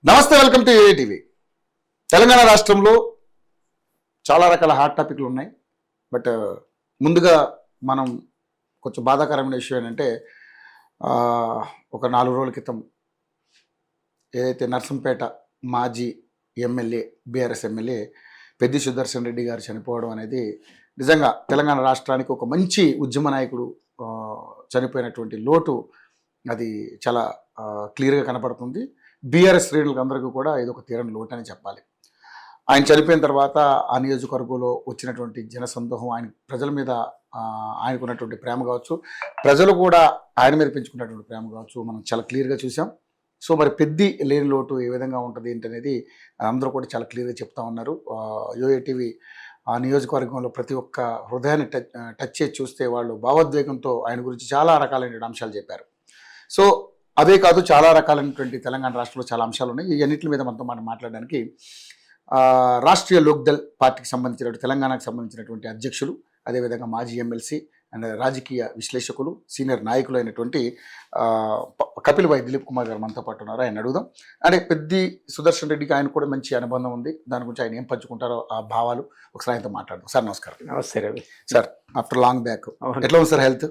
నమస్తే, welcome to ATV. Telangana రాష్ట్రంలో చాలా రకాల హాట్ టాపిక్లు ఉన్నాయి. బట్ ముందుగా మనం కొంచెం బాధాకరమైన విషయం ఏంటంటే ఒక 4 రోజుల క్రితం ఏదైతే నర్సంపేట మాజీ MLA BRS MLA Peddi Sudarshan Reddy గారు చనిపోవడం అనేది నిజంగా తెలంగాణ రాష్ట్రానికి ఒక మంచి ఉద్యమ నాయకుడు చనిపోయినటువంటి లోటు అది చాలా క్లియర్గా కనపడుతుంది. బీఆర్ఎస్ శ్రేణులకు అందరికీ కూడా ఇది ఒక తీరని లోటు అని చెప్పాలి. ఆయన చనిపోయిన తర్వాత ఆ నియోజకవర్గంలో వచ్చినటువంటి జనసందోహం, ఆయన ప్రజల మీద ఆయనకున్నటువంటి ప్రేమ కావచ్చు, ప్రజలు కూడా ఆయన మీద పెంచుకున్నటువంటి ప్రేమ కావచ్చు, మనం చాలా క్లియర్గా చూసాం. సో మరి పెద్ది లేని లోటు ఏ విధంగా ఉంటుంది ఏంటనేది అందరూ కూడా చాలా క్లియర్గా చెప్తా ఉన్నారు. యోఏటీవీ ఆ నియోజకవర్గంలో ప్రతి ఒక్క హృదయాన్ని టచ్ చేసి చూస్తే వాళ్ళు భావోద్వేగంతో ఆయన గురించి చాలా రకాలైన అంశాలు చెప్పారు. సో అదే కాదు, చాలా రకాలైనటువంటి తెలంగాణ రాష్ట్రంలో చాలా అంశాలు ఉన్నాయి. ఈ అన్నింటి మీద మనం మాట్లాడడానికి రాష్ట్రీయ లోక్దల్ పార్టీకి సంబంధించినటువంటి తెలంగాణకు సంబంధించినటువంటి అధ్యక్షులు, అదేవిధంగా మాజీ ఎమ్మెల్సీ అండ్ రాజకీయ విశ్లేషకులు, సీనియర్ నాయకులు అయినటువంటి కపిల్ భాయ్ దిలీప్ కుమార్ గారు మనతో పాటు ఉన్నారు. ఆయన అడుగుదాం. అంటే పెద్ది సుదర్శన్ రెడ్డికి ఆయన కూడా మంచి అనుబంధం ఉంది. దాని గురించి ఆయన ఏం పంచుకుంటారో ఆ భావాలు ఒకసారి ఆయనతో మాట్లాడదాం. సార్ నమస్కారం. నమస్తే Ravi sir. After long back ఎట్లా ఉంది సార్ హెల్త్?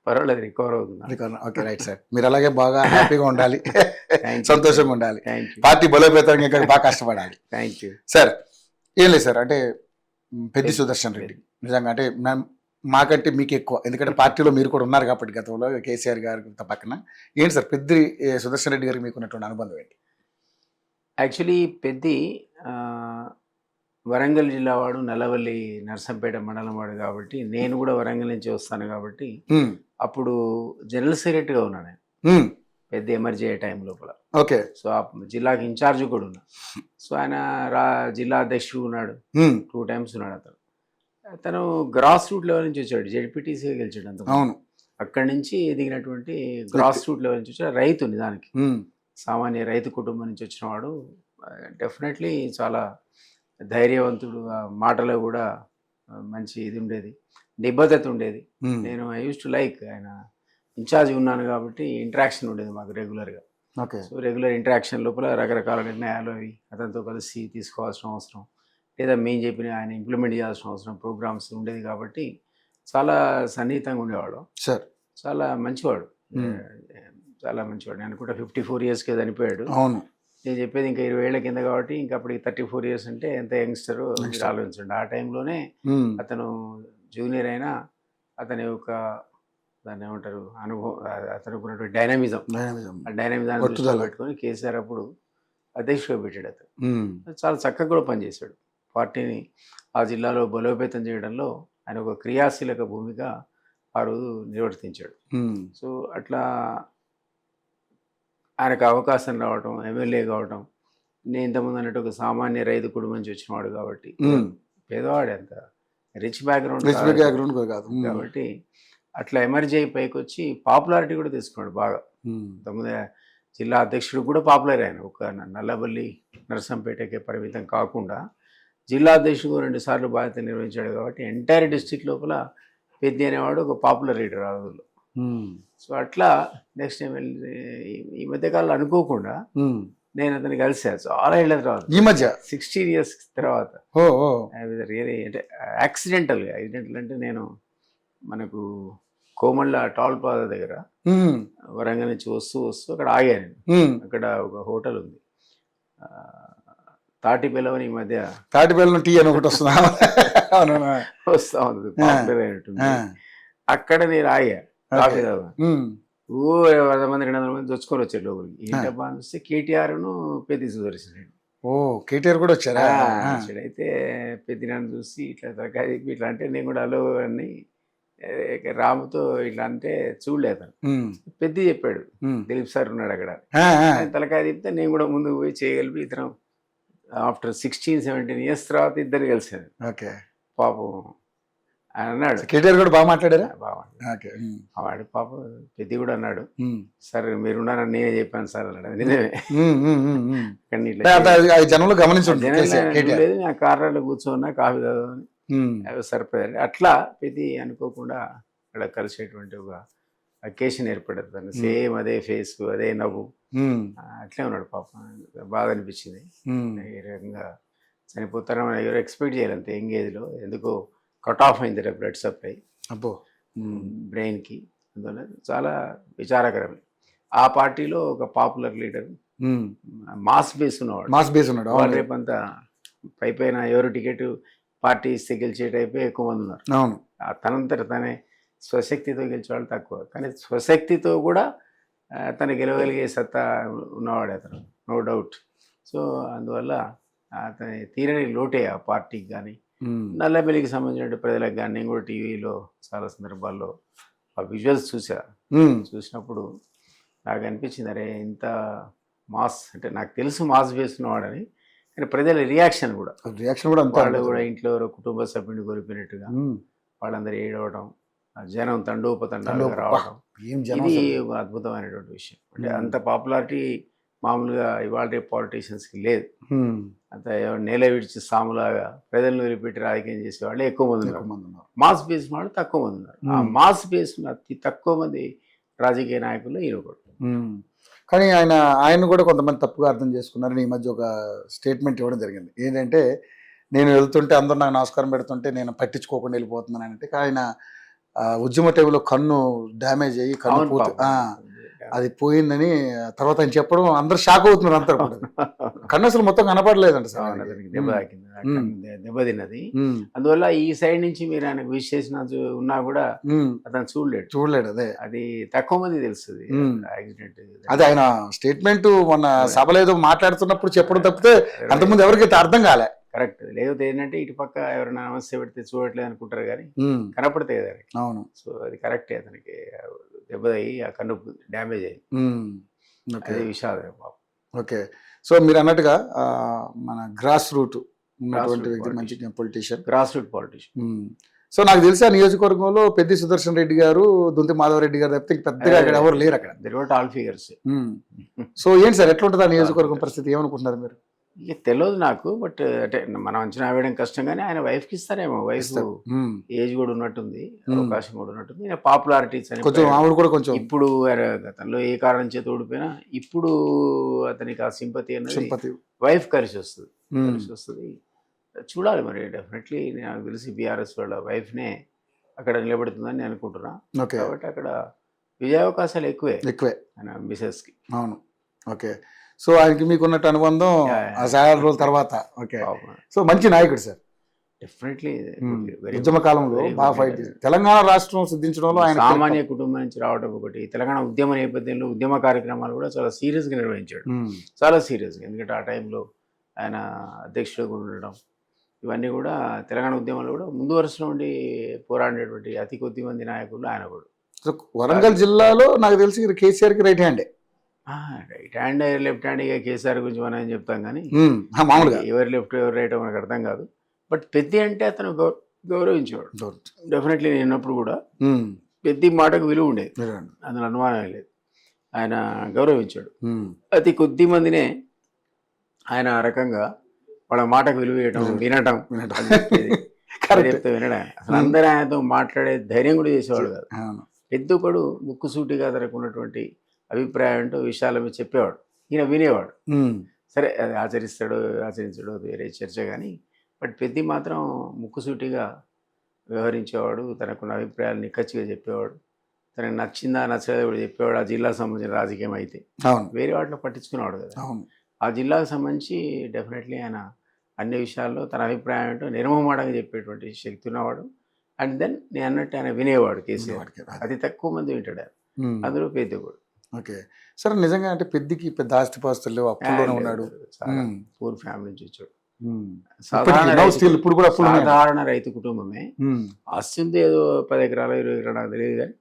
పర్వాలేదు, రికవర్ అవుతుంది. Okay, right sir. మీరు అలాగే బాగా హ్యాపీగా ఉండాలి, సంతోషంగా ఉండాలి, పార్టీ బలోపేతంగా ఇంకా బాగా కష్టపడాలి. Thank you sir. ఏం లేదు సార్, అంటే పెద్ది సుదర్శన్ రెడ్డి నిజంగా అంటే మాకంటే మీకు ఎక్కువ, ఎందుకంటే పార్టీలో మీరు కూడా ఉన్నారు కాబట్టి గతంలో కేసీఆర్ గారి పక్కన. ఏంటి సార్ పెద్ది సుదర్శన్ రెడ్డి గారికి మీకు ఉన్నటువంటి అనుబంధం ఏంటి? యాక్చువల్లీ పెద్ది వరంగల్ జిల్లా వాడు, నల్లవల్లి నర్సంపేట మండలం వాడు కాబట్టి, నేను కూడా వరంగల్ నుంచి వస్తాను కాబట్టి అప్పుడు జనరల్ సెక్రటరీగా ఉన్నాను పెద్ద ఎమర్జీ అయ్యే టైం లోపల. ఓకే. సో ఆ జిల్లాకి ఇన్ఛార్జ్ కూడా ఉన్నా. సో ఆయన జిల్లా అధ్యక్షుడు ఉన్నాడు, 2 times ఉన్నాడు. అతను గ్రాస్ రూట్ లెవెల్ నుంచి వచ్చాడు, జెడ్పీటీసీగా గెలిచాడు అంత. అవును. అక్కడి నుంచి ఎదిగినటువంటి గ్రాస్ రూట్ లెవెల్ నుంచి వచ్చాడు, రైతు నిజానికి సామాన్య రైతు కుటుంబం నుంచి వచ్చిన వాడు. డెఫినెట్లీ చాలా ధైర్యవంతుడు, మాటలో కూడా మంచి ఇది ఉండేది, నిబద్ధత ఉండేది. నేను ఐ యూస్ టు లైక్, ఆయన ఇన్ఛార్జ్ ఉన్నాను కాబట్టి ఇంటరాక్షన్ ఉండేది మాకు రెగ్యులర్గా. సో రెగ్యులర్ ఇంటరాక్షన్ లోపల రకరకాల నిర్ణయాలు అవి అతనితో కలిసి తీసుకోవాల్సిన అవసరం, లేదా మేము చెప్పిన ఆయన ఇంప్లిమెంట్ చేయాల్సిన అవసరం, ప్రోగ్రామ్స్ ఉండేది కాబట్టి చాలా సన్నిహితంగా ఉండేవాడు. సార్ చాలా మంచివాడు, చాలా మంచివాడు. నేను అనుకుంటా 54 yearsకే చనిపోయాడు. అవును. నేను చెప్పేది ఇంకా 20 ఏళ్ల కింద కాబట్టి, ఇంకా అప్పటికి 34 years అంటే ఎంత యంగ్స్టర్ మీరు ఆలోచించండి. ఆ టైంలోనే అతను జూనియర్ అయినా అతని యొక్క దాన్ని ఏమంటారు అనుభవం, అతనికి ఉన్నటువంటి డైనమిజం, ఆ డైనమిజాన్ని పెట్టుకొని కేసీఆర్ అప్పుడు అధ్యక్షుడిగా పెట్టాడు. అతను చాలా చక్కగా కూడా పనిచేశాడు. పార్టీని ఆ జిల్లాలో బలోపేతం చేయడంలో ఆయన ఒక క్రియాశీలక భూమిక ఆ రోజు నిర్వర్తించాడు. సో అట్లా ఆయనకు అవకాశం రావటం, ఎమ్మెల్యే కావటం, నేను ఇంతకుముందు అన్నట్టు ఒక సామాన్య రైతు కుటుంబం నుంచి వచ్చినవాడు కాబట్టి, పేదవాడు, అంత రిచ్ బ్యాక్గ్రౌండ్ కాదు కాబట్టి అట్లా ఎమర్జీ అయి పైకి వచ్చి పాపులారిటీ కూడా తీసుకున్నాడు బాగా. ఇంతకుముందు జిల్లా అధ్యక్షుడు కూడా పాపులర్ ఆయన, ఒక నల్లబల్లి నర్సంపేటకే పరిమితం కాకుండా జిల్లా అధ్యక్షుడు 2 సార్లు బాధ్యత నిర్వహించాడు కాబట్టి ఎంటైర్ డిస్ట్రిక్ట్ లోపల పెద్ది అనేవాడు ఒక పాపులర్ లీడర్ ఆ రోజుల్లో. సో అట్లా నెక్స్ట్ ఈ మధ్యకాలంలో అనుకోకుండా నేను అతన్ని కలిసాను చాలా ఏళ్ళ తర్వాత, ఈ మధ్య 16 years తర్వాత. రియలీ అంటే యాక్సిడెంటల్ అంటే నేను మనకు కోమళ్ళ టోల్ ప్లాజా దగ్గర వరంగల్ నుంచి వస్తూ అక్కడ ఆగాను. అక్కడ ఒక హోటల్ ఉంది, తాటిబెల్లం. ఈ మధ్య తాటిబెల్లం టీ అని ఒకటి వస్తా ఉంది, పాపులర్ అయినట్టుంది. అక్కడ నేను ఆగా కాఫీ తాగా. 100 మంది 200 మంది తెచ్చుకొని వచ్చారు లోపలికి. ఏంటబ్బా అని వస్తే కేటీఆర్ను పెద్ది సుదర్శన్ రెడ్డి. కేటీఆర్ కూడా వచ్చారా? అయితే పెద్ది నన్ను చూసి ఇట్లా తలకాయ ఇట్లా అంటే, నేను కూడా అలో అని రాముతో ఇట్లా అంటే చూడలేదు. పెద్ది చెప్పాడు, దిలీప్ సార్ ఉన్నాడు అక్కడ, తలకాయ తిప్పితే నేను కూడా ముందుకు పోయి చేయగలిపి ఇతను ఆఫ్టర్ 16-17 years తర్వాత ఇద్దరు కలిసాను. పాపం ఆయన అన్నాడు, కేటీఆర్ కూడా బాగా మాట్లాడారా? బాగా వాడు పాపం పెద్ది కూడా అన్నాడు, సార్ మీరున్నారని నేనే చెప్పాను సార్ అన్నాడు. నిజమే, జనంలో గమనించండి. ఆ కార్లో కూర్చోన్నా కాఫీ తాగుదామని సరిపోయారు. అట్లా పెద్ది అనుకోకుండా అక్కడ కలిసేటువంటి ఒక అకేషన్ ఏర్పడుతుంది సేమ్ అదే ఫేస్ అదే నవ్వు అట్లే ఉన్నాడు పాపం. బాధ అనిపించింది. ఈ రకంగా చనిపోతారని ఎవరు ఎక్స్పెక్ట్ చేయాలి అంత యంగ్ ఏజ్లో. ఎందుకో కట్ ఆఫ్ అయింది బ్లడ్ సప్లై అబ్బో బ్రెయిన్కి. అందువల్ల చాలా విచారకరమే. ఆ పార్టీలో ఒక పాపులర్ లీడర్ మాస్ బేస్ ఉన్నవాడు. మాస్ బేస్ ఉన్నాడు. వాళ్ళు రేపంతా పైపైన ఎవరు టికెట్ పార్టీ ఇస్తే గెలిచే టైపే ఎక్కువ మంది ఉన్నారు. అవును. తనంతట తనే స్వశక్తితో గెలిచే వాళ్ళు తక్కువ. కానీ స్వశక్తితో కూడా తను గెలవగలిగే సత్తా ఉన్నవాడు అతను, నో డౌట్. సో అందువల్ల అతని తీరని లోటే ఆ పార్టీకి కానీ నల్లబెల్లికి సంబంధించిన ప్రజలకు కానీ. నేను కూడా టీవీలో చాలా సందర్భాల్లో ఆ విజువల్స్ చూసినప్పుడు నాకు అనిపించింది, అరే ఇంత మాస్ అంటే నాకు తెలుసు మాస్ వేస్తున్నవాడని, కానీ ప్రజల రియాక్షన్ కూడా వాళ్ళు కూడా ఇంట్లో కుటుంబ సభ్యుని కోల్పోయినట్టుగా వాళ్ళందరూ ఏడవడం, జనం తండోపతండాలుగా రావడం, ఇది ఒక అద్భుతమైనటువంటి విషయం. అంటే అంత పాపులారిటీ మామూలుగా ఇవాళ రేపు పాలిటీషియన్స్కి లేదు. అంత నేల విడిచి సాములాగా ప్రజలను వదిలిపెట్టి రాజకీయం చేసే వాళ్ళే ఎక్కువ మంది ఉన్నారు. మాస్ బేస్ వాళ్ళు తక్కువ మంది ఉన్నారు. ఆ మాస్ బేస్ అతి తక్కువ మంది రాజకీయ నాయకులు ఈయన కూడా. కానీ ఆయన కూడా కొంతమంది తప్పుగా అర్థం చేసుకున్నారని ఈ మధ్య ఒక స్టేట్మెంట్ ఇవ్వడం జరిగింది. ఏంటంటే, నేను వెళ్తుంటే అందరూ నాకు నమస్కారం పెడుతుంటే నేను పట్టించుకోకుండా వెళ్ళిపోతున్నాను అంటే, ఆయన ఉద్యమ టైంలో కన్ను డ్యామేజ్ అయ్యి కన్ను అది పోయిందని తర్వాత ఆయన చెప్పడం అందరు షాక్ అవుతున్నారు. అంతా కన్ను అసలు మొత్తం కనపడలేదంట సార్. దెబ్బ తాకింది, దెబ్బతిన్నది. అందువల్ల ఈ సైడ్ నుంచి మీరు ఆయనకు విష్ చేసిన ఉన్నా కూడా అతను చూడలేడు. అదే అది తక్కువ మంది తెలుస్తుంది యాక్సిడెంట్. అదే ఆయన స్టేట్మెంట్ మొన్న సభలో ఏదో మాట్లాడుతున్నప్పుడు చెప్పడం తప్పితే అంతకుముందు ఎవరికైతే అర్థం కాలే. కరెక్ట్. లేకపోతే ఏంటంటే ఇటు పక్క ఎవరైనా నమస్తే పెడితే చూడట్లేదు అనుకుంటారు కానీ కనపడతాయి కదా. అవును. సో అది కరెక్టే. అతనికి దెబ్బతయ్యి ఆ కన్ను డ్యామేజ్ అయ్యింది. అదే విషాదం బాబు. ఓకే. సో మీరు అన్నట్టుగా మన గ్రాస్ రూట్ ఉన్నటువంటి వ్యక్తి, మంచి politician, grass root politician. So నాకు తెలిసి ఆ నియోజకవర్గంలో పెద్ది సుదర్శన్ రెడ్డి గారు, దుంతి మాధవరెడ్డి గారు తప్పితే పెద్దగా అక్కడ ఎవరు లేరు అక్కడ. All figures. సో ఏంటి సార్, ఎట్లా ఉంటుంది ఆ నియోజకవర్గం పరిస్థితి, ఏమనుకుంటున్నారు మీరు? ఇక తెలియదు నాకు, బట్ అంటే మనం అంచనా వేయడం కష్టం. కానీ ఆయన వైఫ్కి ఇస్తారేమో, వైఫ్ ఏజ్ కూడా ఉన్నట్టుంది, అవకాశం కూడా ఉన్నట్టుంది. ఆయన పాపులారిటీ కొంచెం ఇప్పుడు గతంలో ఏ కారణం చేత ఓడిపోయినా ఇప్పుడు అతనికి ఆ సింపతి అనేది వైఫ్ కలిసి వస్తుంది. చూడాలి మరి. డెఫినెట్లీ నాకు తెలిసి బీఆర్ఎస్ వాళ్ళ వైఫ్నే అక్కడ నిలబెడుతుందని నేను అనుకుంటున్నా. కాబట్టి అక్కడ విజయావకాశాలు ఎక్కువే ఆయన మిసెస్కి. అవును. ఓకే. సో ఆయనకి మీకున్నట్టు అనుబంధం ఆ 50 రోజుల తర్వాత. ఓకే. సో మంచి నాయకుడు సార్. డెఫినెట్లీ ఉద్యమ కాలంలో బాగా ఫైట్ చేసి తెలంగాణ రాష్ట్రం సిద్ధించడంలో ఆయన సామాన్య కుటుంబం నుంచి రావడం ఒకటి, తెలంగాణ ఉద్యమ నేపథ్యంలో ఉద్యమ కార్యక్రమాలు కూడా చాలా సీరియస్గా నిర్వహించాడు. చాలా సీరియస్గా. ఎందుకంటే ఆ టైంలో ఆయన అధ్యక్షుడిగా ఉండడం, ఇవన్నీ కూడా తెలంగాణ ఉద్యమంలో కూడా ముందు వరుసలో ఉండి పోరాడేటువంటి అతి కొద్ది మంది నాయకులు ఆయన కూడా. వరంగల్ జిల్లాలో నాకు తెలిసి కేసీఆర్కి రైట్ హ్యాండే. రైట్ హ్యాండ్ లెఫ్ట్ హ్యాండ్ ఇక కేసీఆర్ గురించి మనం ఏం చెప్తాం కానీ మామూలుగా ఎవరు లెఫ్ట్ ఎవరు రైట్ మనకు అర్థం కాదు. బట్ పెద్ది అంటే అతను గౌరవించేవాడు. డెఫినెట్లీ నేను ఉన్నప్పుడు కూడా పెద్ది మాటకు విలువ ఉండేది, అందులో అనుమానం లేదు. ఆయన గౌరవించాడు. అతి కొద్ది మందినే ఆయన ఆ రకంగా వాళ్ళ మాటకు విలువ ఇవ్వడం, వినటం, చెప్తే వినడం. అసలు అందరూ ఆయనతో మాట్లాడే ధైర్యం కూడా చేసేవాడు కాదు. పెద్దొకడు ముక్కుసూటిగా తనకు ఉన్నటువంటి అభిప్రాయం అంటూ విషయాల మీద చెప్పేవాడు, ఈయన వినేవాడు. సరే అది ఆచరించడు వేరే చర్చ. కానీ బట్ పెద్ది మాత్రం ముక్కుసూటిగా వ్యవహరించేవాడు. తనకున్న అభిప్రాయాలు నిక్కచ్చిగా చెప్పేవాడు. తనకు నచ్చిందా నచ్చలేదా కూడా చెప్పేవాడు. ఆ జిల్లాకు సంబంధించిన రాజకీయం అయితే వేరే వాటిలో పట్టించుకునేవాడు కదా. ఆ జిల్లాకు సంబంధించి డెఫినెట్లీ ఆయన అన్ని విషయాల్లో తన అభిప్రాయం ఏంటో నిర్మమాటంగా చెప్పేటువంటి శక్తి ఉన్నవాడు. అండ్ దెన్ నేను అన్నట్టు ఆయన వినేవాడు. కేసీఆర్ అతి తక్కువ మంది వింటాడు, అందులో పెద్ద కూడా. ఓకే. సరే, నిజంగా అంటే పెద్దికి పెద్ద ఆస్తిపాస్తులు అప్పుల్లోనే ఉన్నాడు, పూర్ ఫ్యామిలీ నుంచి వచ్చాడు. సాధారణ రైతు కుటుంబమే. ఆస్తి ఉంది ఏదో 10 ఎకరాలు 20 ఎకరాలు నాకు తెలియదు, కానీ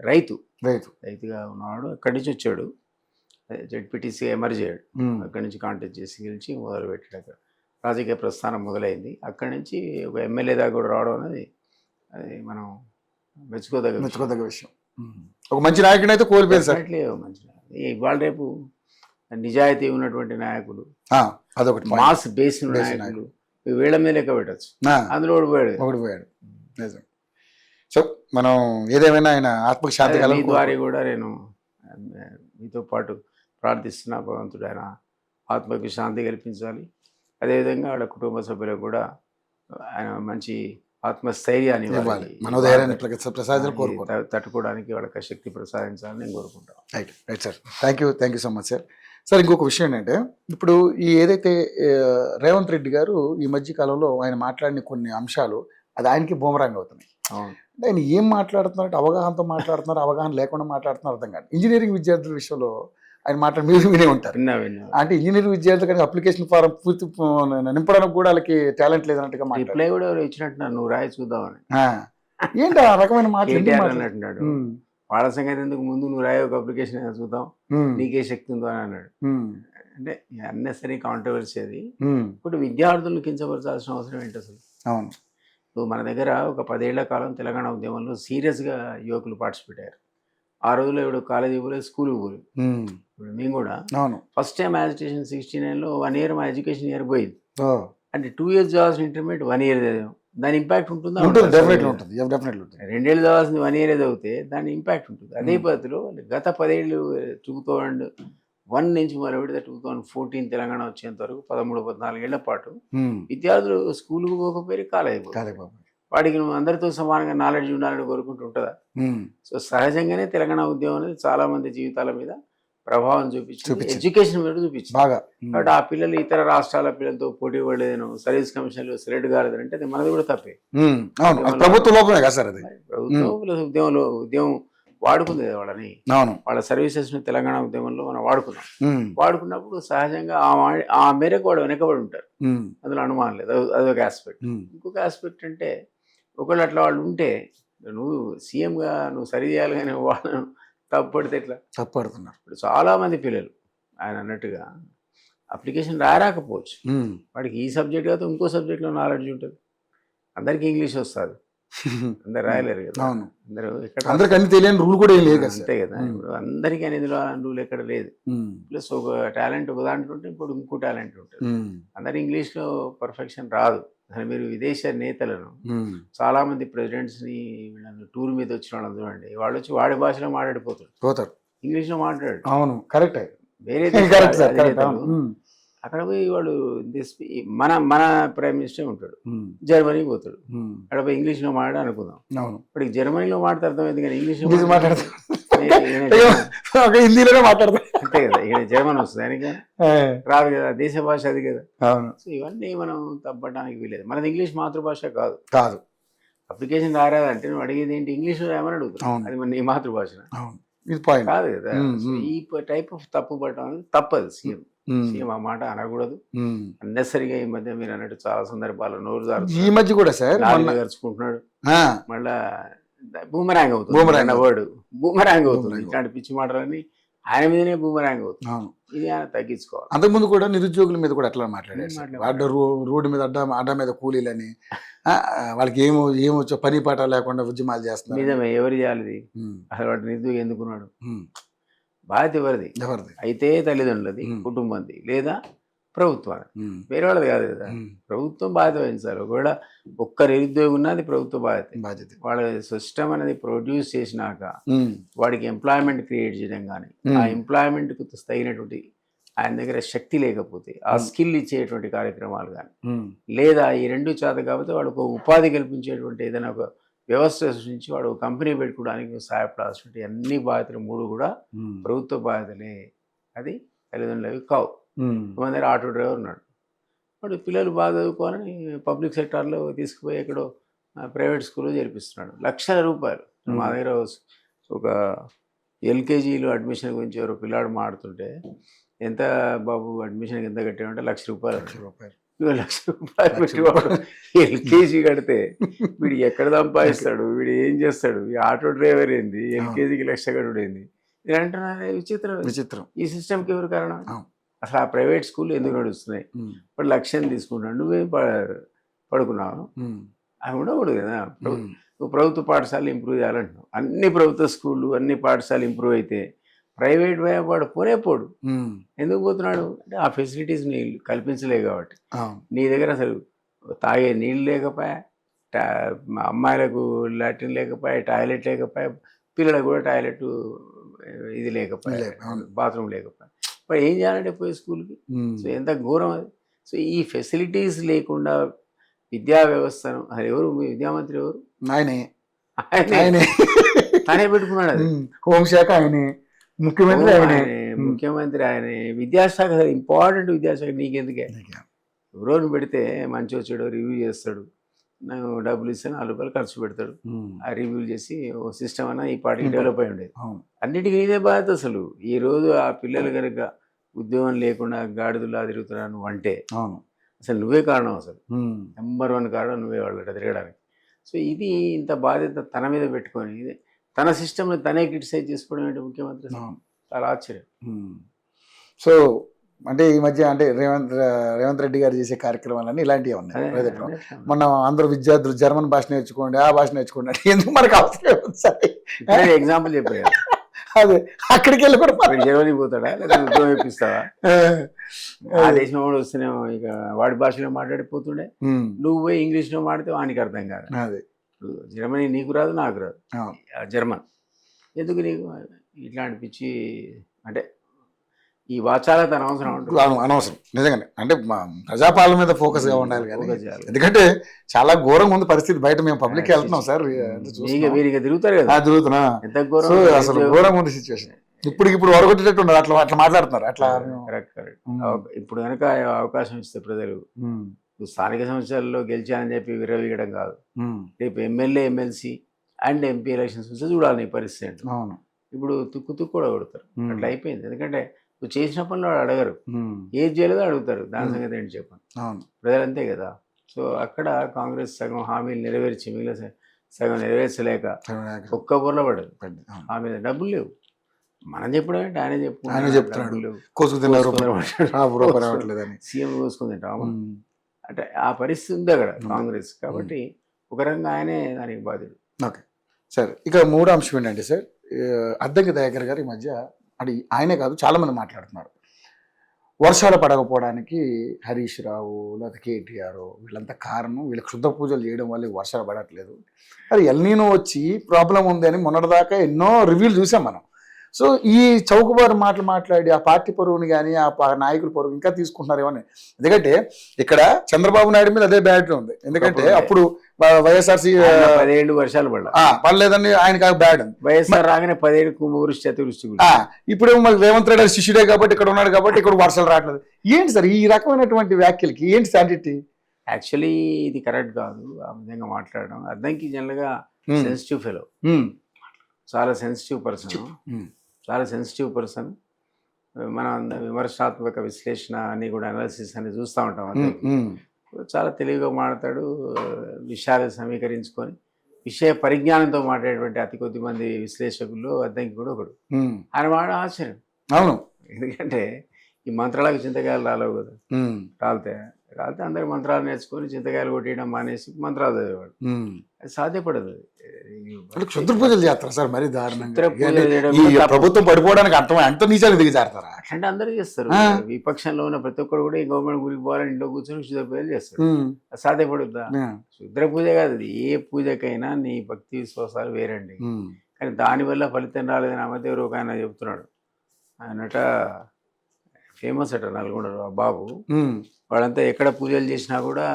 రైతుగా ఉన్నవాడు. అక్కడి నుంచి వచ్చాడు, జెడ్పీటీసీ ఎమర్జ్ అయ్యాడు. అక్కడి నుంచి కాంటాక్ట్ చేసి గెలిచి మొదలు పెట్టాడు. అక్కడ రాజకీయ ప్రస్థానం మొదలైంది. అక్కడి నుంచి ఒక ఎమ్మెల్యే దాకా కూడా రావడం అనేది అది మనం మెచ్చుకోదగ్గ విషయం. ఒక మంచి నాయకుడు అయితే కోల్పోయారు సార్. మంచి ఇవాళ రేపు నిజాయితీ ఉన్నటువంటి నాయకులు, అదొకటి మాస్ బేస్డ్ నాయకులు వీళ్ళ మీద లెక్క పెట్టచ్చు. అందులో ఓడిపోయాడు. నిజం. సో మనం ఏదేమైనా ఆయన ఆత్మకు శాంతి మీ కలగాలని ద్వారా కూడా నేను మీతో పాటు ప్రార్థిస్తున్నా, భగవంతుడు ఆయన ఆత్మకు శాంతి కల్పించాలి. అదేవిధంగా వాళ్ళ కుటుంబ సభ్యులకు కూడా ఆయన మంచి ఆత్మస్థైర్యాన్ని ఇవ్వాలి, మనోధైర్యాన్ని ప్రసాదించాలని కోరుకుంటాం. తట్టుకోవడానికి వాళ్ళకి శక్తి ప్రసాదించాలని నేను కోరుకుంటాను. Right right sir, thank you so much sir. Sir ఇంకొక విషయం ఏంటంటే, ఇప్పుడు ఈ ఏదైతే రేవంత్ రెడ్డి గారు ఈ మధ్య కాలంలో ఆయన మాట్లాడిన కొన్ని అంశాలు అది ఆయనకి బూమరాంగ్ అవుతున్నాయి. అవును. అంటే ఆయన ఏం మాట్లాడుతున్నారంటే అవగాహనతో మాట్లాడుతున్నారు, అవగాహన లేకుండా మాట్లాడుతున్నారు అర్థం కాదు. ఇంజనీరింగ్ విద్యార్థుల విషయంలో ఆయన మాట్లాడి మీరు వినే ఉంటారు. అంటే ఇంజనీరింగ్ విద్యార్థులు కానీ అప్లికేషన్ ఫారం పూర్తి నింపడానికి కూడా వాళ్ళకి టాలెంట్ లేదన్నట్టుగా రిప్లై కూడా ఎవరు ఇచ్చినట్టున్నారు, నువ్వు రాయి చూద్దామని. ఏంటి ఆ రకమైన అన్నట్టున్నాడు. వాళ్ళ సంగతి ఎందుకు, ముందు నువ్వు రాయి ఒక అప్లికేషన్ చూద్దాం, నీకే శక్తి ఉందో అని అన్నాడు. అంటే అన్నెసరీ కాంట్రవర్సీ అది. ఇప్పుడు విద్యార్థులను కించపరచాల్సిన అవసరం ఏంటి అసలు? అవును. ఇప్పుడు మన దగ్గర ఒక 10 ఏళ్ల కాలం తెలంగాణ ఉద్యమంలో సీరియస్గా యువకులు పార్టిసిపేట్ అయ్యారు. ఆ రోజుల్లో ఇప్పుడు కాలేజీ పోలేదు, స్కూల్కి పోలేదు. ఇప్పుడు మేము కూడా ఫస్ట్ టైం యాజిటేషన్ 69లో 1 ఇయర్ మా ఎడ్యుకేషన్ ఇయర్ పోయింది. అంటే 2 years చదవాల్సిన ఇంటర్మీడియట్ 1 year చదివాం. దాని ఇంపాక్ట్ ఉంటుందా? 2 ఏళ్ళు చదవాల్సింది 1 year చదివితే దాని ఇంపాక్ట్ ఉంటుంది. అదే పద్ధతిలో గత 10 ఏళ్ళు 2001 నుంచి మొదలు పెడితే 2014 తెలంగాణ వచ్చేంత వరకు 13-14 ఏళ్ల పాటు విద్యార్థులు స్కూల్కి పోకపోయి కాలేజీ వాడికి నువ్వు అందరితో సమానంగా నాలెడ్జ్ ఉండాలని కోరుకుంటూ ఉంటుందా? సో సహజంగానే తెలంగాణ ఉద్యమం అనేది చాలా మంది జీవితాల మీద ప్రభావం చూపించింది, ఎడ్యుకేషన్ మీద చూపించింది బాగా. కాబట్టి ఆ పిల్లలు ఇతర రాష్ట్రాల పిల్లలతో పోటీ పడలేను, సర్వీస్ కమిషన్లో సెలెక్ట్ కాలేదని అంటే అది మనది కూడా తప్పే. ప్రభుత్వం ఉద్యమం వాడుకుంది కదా వాళ్ళని, వాళ్ళ సర్వీసెస్ ని తెలంగాణ ఉద్యమంలో మనం వాడుకున్నాం. వాడుకున్నప్పుడు సహజంగా ఆ మేరకు వాడు వెనకబడి ఉంటారు, అందులో అనుమానం లేదు. అదొక ఆస్పెక్ట్. ఇంకొక ఆస్పెక్ట్ అంటే ఒకళ్ళు అట్లా వాళ్ళు ఉంటే నువ్వు సీఎంగా నువ్వు సరి చేయాలి, కానీ వాళ్ళను తప్పుపడితే ఎట్లా? తప్పుపడుతున్నారు. ఇప్పుడు చాలా మంది పిల్లలు ఆయన అన్నట్టుగా అప్లికేషన్ రాకపోవచ్చు, వాడికి ఈ సబ్జెక్ట్ కాదు ఇంకో సబ్జెక్ట్లో నాలెడ్జ్ ఉంటుంది. అందరికీ ఇంగ్లీష్ వస్తుంది, అందరు రాయలేరు కదా. అందరికి అన్ని తెలియని రూల్ కూడా లేదు అంతే కదా. ఇప్పుడు అందరికీ అనేది రూల్ ఎక్కడ లేదు. ప్లస్ ఒక టాలెంట్ ఒక దాంట్లో ఉంటే ఇప్పుడు ఇంకో టాలెంట్ ఉంటుంది. అందరు ఇంగ్లీష్లో పర్ఫెక్షన్ రాదు. అసలు మీరు విదేశ నేతలను చాలా మంది ప్రెసిడెంట్స్ ని వీళ్ళని టూర్ మీద వచ్చిన వాళ్ళని చూడండి, వాళ్ళు వచ్చి వాడి భాషలో మాట్లాడిపోతారు, ఇంగ్లీష్ లో మాట్లాడు. అవును, కరెక్ట్. వేరే అక్కడ పోయి వాడు మన ప్రైమ్ మినిస్టర్ ఉంటాడు, జర్మనీకి పోతాడు, అక్కడ పోయి ఇంగ్లీష్ లో మాట్లాడు అనుకుందాం. ఇప్పుడు జర్మనీలో మాట్లాడితే అర్థమైంది, కానీ ఇంగ్లీష్ లో మాట్లాడతాం, హిందీలోనే మాట్లాడతాం అంతే కదా. ఇక్కడ జర్మన్ వస్తుంది, ఆయనకి రాదు కదా, దేశ భాష అది కదా. సో ఇవన్నీ మనం తప్పడానికి వీలేదు. మనది ఇంగ్లీష్ మాతృభాష కాదు. అప్లికేషన్ రారాదంటే నువ్వు అడిగేది ఏంటి, ఇంగ్లీష్ లో ఏమని అడుగుతావు, అది మన నీ మాతృభాష కాదు కదా. ఈ టైప్ ఆఫ్ తప్పు పడటం అనేది తప్పదు. సీఎం ఆ మాట అనకూడదు. అన్నెసరిగా ఈ మధ్య మీరు అన్నట్టు చాలా సందర్భాలు నోరు జారుతుంది. ఈ మధ్య కూడా సార్ గరుచుకుంటున్నాడు, మళ్ళా బూమరాంగ్ అవుతుంది, వర్డ్ బూమరాంగ్ అవుతుంది. ఇట్లాంటి పిచ్చి మాటలన్నీ ఆయన మీదనే బూమరాంగ్ అవుతుంది. ఇది ఆయన తగ్గించుకోవాలి. అంతకుముందు కూడా నిరుద్యోగుల మీద కూడా అట్లా మాట్లాడారు, రోడ్డు మీద అడ్డా మీద కూలీలని, వాళ్ళకి ఏమొచ్చో పని పాట లేకుండా ఉద్యమాలు చేస్తున్నారు. నిజమే, ఎవరు చేయాలి అసలు? వాటి నిరుద్యోగి ఎందుకున్నాడు? బాధ్యత ఎవరిది? అయితే తల్లిదండ్రులది, కుటుంబంది, లేదా ప్రభుత్వాన్ని, వేరే వాళ్ళది కాదు కదా. ప్రభుత్వం బాధ్యత వహించాలి. ఒకవేళ ఒక్క నిరుద్యోగి ఉన్నది ప్రభుత్వ బాధ్యత. వాళ్ళ సిస్టమ్ అనేది ప్రొడ్యూస్ చేసినాక వాడికి ఎంప్లాయ్మెంట్ క్రియేట్ చేయడం కానీ, ఆ ఎంప్లాయ్మెంట్కు తగినటువంటి ఆయన దగ్గర శక్తి లేకపోతే ఆ స్కిల్ ఇచ్చేటువంటి కార్యక్రమాలు కానీ, లేదా ఈ రెండు చేత కాకపోతే వాడికి ఉపాధి కల్పించేటువంటి ఏదైనా ఒక వ్యవస్థ సృష్టించి వాడు కంపెనీ పెట్టుకోవడానికి సహాయపడాల్సినటువంటి అన్ని బాధ్యతలు 3 కూడా ప్రభుత్వ బాధ్యతలే. అది తల్లిదండ్రులవి కావు. మన దగ్గర ఆటో డ్రైవర్ ఉన్నాడు, వాడు పిల్లలు బాగా చదువుకోవాలని పబ్లిక్ సెక్టార్లో తీసుకుపోయి ఎక్కడో ప్రైవేట్ స్కూల్లో చేర్పిస్తున్నాడు, లక్షల రూపాయలు. మా దగ్గర ఒక ఎల్కేజీలో అడ్మిషన్ గురించి ఎవరో పిల్లాడు మాడుతుంటే, ఎంత బాబు అడ్మిషన్కి ఎంత కట్టామంటే ₹1,00,000. 1,00,000 పెట్టేవాడు ఎల్కేజీ కడితే వీడు ఎక్కడ సంపాదిస్తాడు, వీడు ఏం చేస్తాడు, ఈ ఆటో డ్రైవర్ ఏంది, ఎల్కేజీకి ₹1,00,000 కట్టుడు ఏంది? ఇది అంటున్నారు. విచిత్రం. ఈ సిస్టమ్కి ఎవరు కారణం? అసలు ఆ ప్రైవేట్ స్కూల్ ఎందుకు నడుస్తున్నాయి? ఇప్పుడు 1,00,000 తీసుకుంటాడు, నువ్వేం పడుకున్నావు? అవి ఉండకూడదు కదా. నువ్వు ప్రభుత్వ పాఠశాలలు ఇంప్రూవ్ చేయాలంటున్నావు. అన్ని ప్రభుత్వ స్కూళ్ళు అన్ని పాఠశాలలు ఇంప్రూవ్ అయితే ప్రైవేట్ వాడు పోడు. ఎందుకు పోతున్నాడు అంటే ఆ ఫెసిలిటీస్ నీ కల్పించలే కాబట్టి. నీ దగ్గర అసలు తాగే నీళ్ళు లేకపోయా, మా అమ్మాయిలకు లాట్రిన్ లేకపోయా, టాయిలెట్ లేకపోయా, పిల్లలకు కూడా టాయిలెట్ ఇది లేకపోయా, అవును. బాత్రూమ్ లేకపోయా. మరి ఏం చేయాలంటే పోయి స్కూల్కి. సో ఎంత ఘోరం అది. సో ఈ ఫెసిలిటీస్ లేకుండా విద్యా వ్యవస్థను అది ఎవరు మీ విద్యామంత్రి ఎవరు? ఆయనే ఆయనే ఆయనే తానే పెట్టుకున్నాడు అది. హోంశాఖ ఆయనే, ముఖ్యమంత్రి ఆయనే. ముఖ్యమంత్రి ఆయనే, విద్యాశాఖ ఇంపార్టెంట్ విద్యాశాఖ. నీకెందుకే? ఎవరోని పెడితే మంచి వచ్చాడు రివ్యూ చేస్తాడు, నాకు డబ్బులు ఇస్తే ₹4 ఖర్చు పెడతాడు, ఆ రివ్యూ చేసి ఓ సిస్టమ్ అన్న ఈ పార్టీకి డెవలప్ అయి ఉండేది. అన్నిటికీ నీదే బాధ్యత. అసలు ఈ రోజు ఆ పిల్లలు కనుక ఉద్యోగం లేకుండా గాడిదలా తిరుగుతున్నాను నువ్వు అంటే అసలు నువ్వే కారణం. అసలు నెంబర్ 1 కారణం నువ్వే వాళ్ళ తిరగడానికి. సో ఇది ఇంత బాధ్యత తన మీద పెట్టుకొని తన సిస్టమ్ని తనే క్రిటిసైజ్ చేసుకోవడం ఏంటి ముఖ్యమంత్రి? చాలా ఆశ్చర్యం. సో అంటే ఈ మధ్య అంటే రేవంత్ రెడ్డి గారు చేసే కార్యక్రమాలన్నీ ఇలాంటివి ఉన్నాయి. మొన్న అందరూ విద్యార్థులు జర్మన్ భాష నేర్చుకోండి, ఆ భాష నేర్చుకోండి అంటే ఎందుకు మనకు అవసరం? ఎగ్జాంపుల్ చెప్పారు. అదే అక్కడికి వెళ్ళి కూడా జర్మనీ పోతాడా లేదా ఉద్యోగం ఇప్పిస్తావా? ఆ దేశం వాడు వస్తేనేమో ఇక వాడి భాషలో మాట్లాడిపోతుండే, నువ్వు పోయి ఇంగ్లీష్లో మాడితే వానికి అర్థం కాదు. అదే జర్మనీ నీకు రాదు, నాకు రాదు, జర్మన్ ఎందుకు నీకు? ఇట్లాంటి పిచ్చి అంటే ఈ వాచాలతన అవసరం ఉంటుంది. అనవసరం నిజంగానే. అంటే ప్రజాపాలన మీద ఫోకస్ గా ఉండాలి కానీ, ఎందుకంటే చాలా ఘోరంగా ఉంది పరిస్థితి. బయట మేము పబ్లిక్ వెళ్తున్నాం సార్, వీరిగా తిరుగుతారు కదా, తిరుగుతున్నా. ఎంత ఘోరం అసలు ఘోరంగా ఉంది సిచ్యువేషన్. ఇప్పుడు వరగొట్టేటట్టు ఉండదు, అట్లా మాట్లాడుతున్నారు అట్లా. కరెక్ట్. ఇప్పుడు కనుక అవకాశం ఇస్తే ప్రజలు స్థానిక సంస్థల్లో గెలిచానని చెప్పి విరవీయడం కాదు, రేపు MLA, MLC and MP elections వస్తే చూడాలి నీ పరిస్థితి. ఇప్పుడు తుక్కు కూడా కొడతారు. అట్లా అయిపోయింది. ఎందుకంటే నువ్వు చేసిన పనులు వాడు అడగరు, ఏది చేయలేదో అడుగుతారు. దాని సంగతి ఏంటి చెప్పండి. ప్రజలు అంతే కదా. సో అక్కడ కాంగ్రెస్ సగం హామీలు నెరవేర్చి మిగిలిన సగం నెరవేర్చలేక ఒక్క బుర్ర పడదు. హామీ డబ్బులు లేవు. మనం చెప్పడం ఏంటి, ఆయన చెప్పుకుంటున్నాడు సీఎం కోసుకుని తింటాము అంటే ఆ పరిస్థితి ఉంది అక్కడ కాంగ్రెస్. కాబట్టి ఒక రకంగా ఆయనే దానికి బాధ్యుడు. ఓకే సార్, ఇక మూడో అంశం ఏంటంటే సార్, అద్దంకి దయాకర్ గారు ఈ మధ్య అంటే ఆయనే కాదు చాలా మంది మాట్లాడుతున్నారు, వర్షాలు పడకపోవడానికి హరీష్ రావు లేకపోతే కేటీఆర్ వీళ్ళంతా కారణం, వీళ్ళకి క్షుద్ర పూజలు చేయడం వల్ల వర్షాలు పడట్లేదు, అది ఎల్నీనో వచ్చి ప్రాబ్లం ఉంది అని మొన్నటిదాకా ఎన్నో రివ్యూలు చూసాం మనం. సో ఈ చౌకబారు మాటలు మాట్లాడి ఆ పార్టీ పరువుని కానీ ఆ నాయకుల పరువు ఇంకా తీసుకుంటున్నారేమో అని. ఎందుకంటే ఇక్కడ చంద్రబాబు నాయుడు మీద అదే బ్యాడ్ ఉంది. ఎందుకంటే అప్పుడు వైఎస్ఆర్సీ 10 ఏళ్ళు వర్షాలు పడలేదని ఆయనకు బ్యాడ్ ఉంది. వైఎస్ఆర్ రాగానే 10 ఏళ్ళు కుంభవృష్టి అతివృష్టి. ఇప్పుడు మళ్ళీ రేవంత్ రెడ్డి శిష్యుడే కాబట్టి ఇక్కడ ఉన్నాడు కాబట్టి ఇక్కడ వర్షాలు రావట్లేదు. ఏంటి సార్ ఈ రకమైనటువంటి వ్యాఖ్యలకి ఏంటి శాంటిటీ? యాక్చువల్లీ ఇది కరెక్ట్ కాదు ఆ విధంగా మాట్లాడడం. అద్దంకి జనరల్గా సెన్సిటివ్ ఫెలో, చాలా సెన్సిటివ్ పర్సన్. మనం విమర్శనాత్మక విశ్లేషణ అని కూడా అనాలిసిస్ అని చూస్తూ ఉంటాం. చాలా తెలివిగా మాట్లాడతాడు, విషయాలు సమీకరించుకొని విషయ పరిజ్ఞానంతో మాట్లాడేటువంటి అతి కొద్ది మంది విశ్లేషకుల్లో అద్దంకి కూడా ఒకడు. ఆయన మాట ఆశ్చర్యం. అవును, ఎందుకంటే ఈ మంత్రాలకు చింతకాయలు రాలేవు కదా, రాలితే అందరు మంత్రాలు నేర్చుకొని చింతకాయలు కొట్టేయడం మానేసి మంత్రాలు చదివేవాడు. అది సాధ్యపడదు. క్షుద్ర పూజలు చేస్తారు సార్, మరి దారుణంగా ప్రభుత్వం పడిపోవడానికి అర్థం ఎంత నీచాలు దిగజారుతారా అంటే అందరూ చేస్తారు. విపక్షంలో ఉన్న ప్రతి ఒక్కరు కూడా ఈ గవర్నమెంట్ గురికి పోవాలని ఇంట్లో కూర్చొని క్షుద్ర పూజలు చేస్తారు. అది సాధ్యపడుద్దా? క్షుద్ర పూజ కాదు అది, ఏ పూజకైనా నీ భక్తి విశ్వాసాలు వేరండి. కానీ దానివల్ల ఫలితం రాలేదని అమ్మతే ఎవరు ఒక ఆయన చెప్తున్నాడు. ఆయనట ఫేమస్ అట నల్గొండలో ఆ బాబు. వాళ్ళంతా ఎక్కడ పూజలు చేసినా కూడా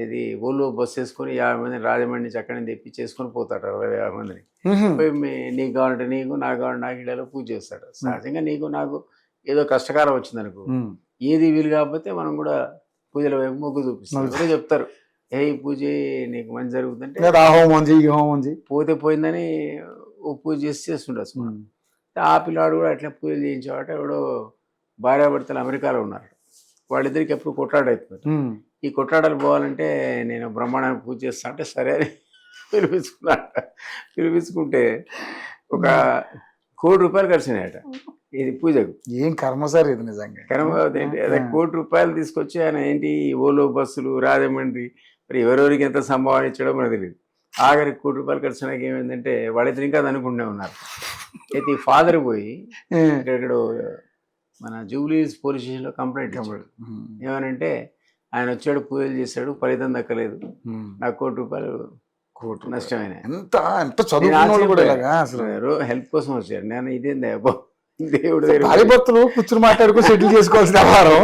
ఇది ఓలో బస్సు వేసుకొని 50 మందిని రాజమండ్రి నుంచి అక్కడి నుంచి తెప్పించేసుకొని పోతాడు. 60-50 మందిని పోయి నీకు కావాలంటే నీకు, నాకు కావాలంటే నాకు ఇళ్ళలో పూజ చేస్తాడు. సహజంగా నీకు నాకు ఏదో కష్టకాలం వచ్చింది అనుకో, ఏది వీలు కాకపోతే మనం కూడా పూజల వైపు మొగ్గు చూపిస్తాం. కూడా చెప్తారు, ఏ ఈ పూజ నీకు మంచి జరుగుతుందంటే పోతే పోయిందని ఓ పూజ చేస్తుండొచ్చు. ఆ పిల్లాడు కూడా అట్లా పూజలు చేయించేవాట. ఎవడో భార్యాభర్తలు అమెరికాలో ఉన్నారు, వాళ్ళిద్దరికి ఎప్పుడు కొట్లాడవుతున్నారు. ఈ కొట్లాడాలు పోవాలంటే నేను బ్రహ్మాండానికి పూజ చేస్తా అంటే సరే అని పిలిపించుకుంటే ఒక ₹1 కోటి ఖర్చునాయట ఇది పూజకు. ఏం కర్మ సార్ ఇది, నిజంగా కర్మ. ఏంటి అదే ₹1 కోటి తీసుకొచ్చి ఆయన ఏంటి ఓలో బస్సులు రాజమండ్రి మరి ఎవరెవరికి ఎంత సంభావన ఇచ్చడో మనకు తెలియదు. ఆఖరికి ₹1 కోటి ఖర్చునాక ఏమైందంటే వాళ్ళిద్దరు ఇంకా అది అనుకుంటూనే ఉన్నారు. అయితే ఈ ఫాదర్ పోయి ఇక్కడ మన జూబ్లీహిల్స్ పోలీస్ స్టేషన్లో కంప్లైంట్ ఇచ్చాడు. ఏమనంటే ఆయన వచ్చాడు, పూజలు చేశాడు, ఫలితం దక్కలేదు, నాకు ₹1,00,00,000 కోటి నష్టమైనాయి. ఎంత ఎంత చదువుకున్న వాళ్ళు కూడా ఇలాగా అసలు హెల్ప్ కోసం వచ్చాడు. నేను ఇదేంది అబ్బో దేవుడు భార్య భర్తలు కూర్చుని మాట్లాడుకో సెటిల్ చేసుకోవాల్సిన వ్యవహారం